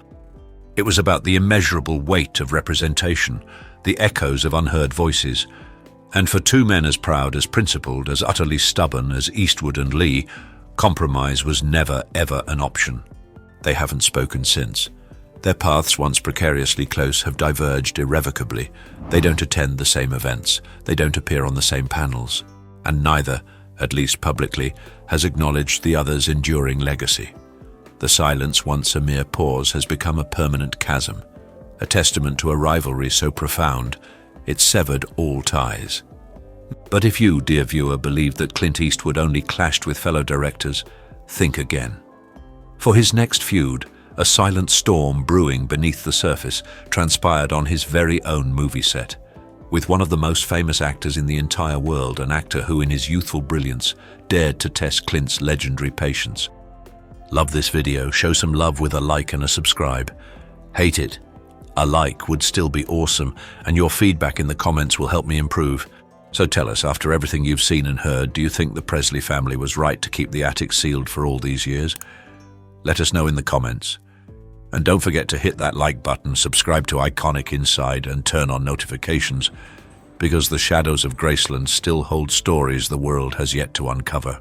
It was about the immeasurable weight of representation, the echoes of unheard voices. And for two men as proud, as principled, as utterly stubborn as Eastwood and Lee, compromise was never, ever an option. They haven't spoken since. Their paths, once precariously close, have diverged irrevocably. They don't attend the same events. They don't appear on the same panels. And neither, at least publicly, has acknowledged the other's enduring legacy. The silence, once a mere pause, has become a permanent chasm, a testament to a rivalry so profound, it severed all ties. But if you, dear viewer, believed that Clint Eastwood only clashed with fellow directors, think again. For his next feud, a silent storm brewing beneath the surface transpired on his very own movie set, with one of the most famous actors in the entire world, an actor who in his youthful brilliance dared to test Clint's legendary patience. Love this video? Show some love with a like and a subscribe. Hate it? A like would still be awesome, and your feedback in the comments will help me improve. So tell us, after everything you've seen and heard, do you think the Presley family was right to keep the attic sealed for all these years? Let us know in the comments. And don't forget to hit that like button, subscribe to Iconic Inside, and turn on notifications, because the shadows of Graceland still hold stories the world has yet to uncover.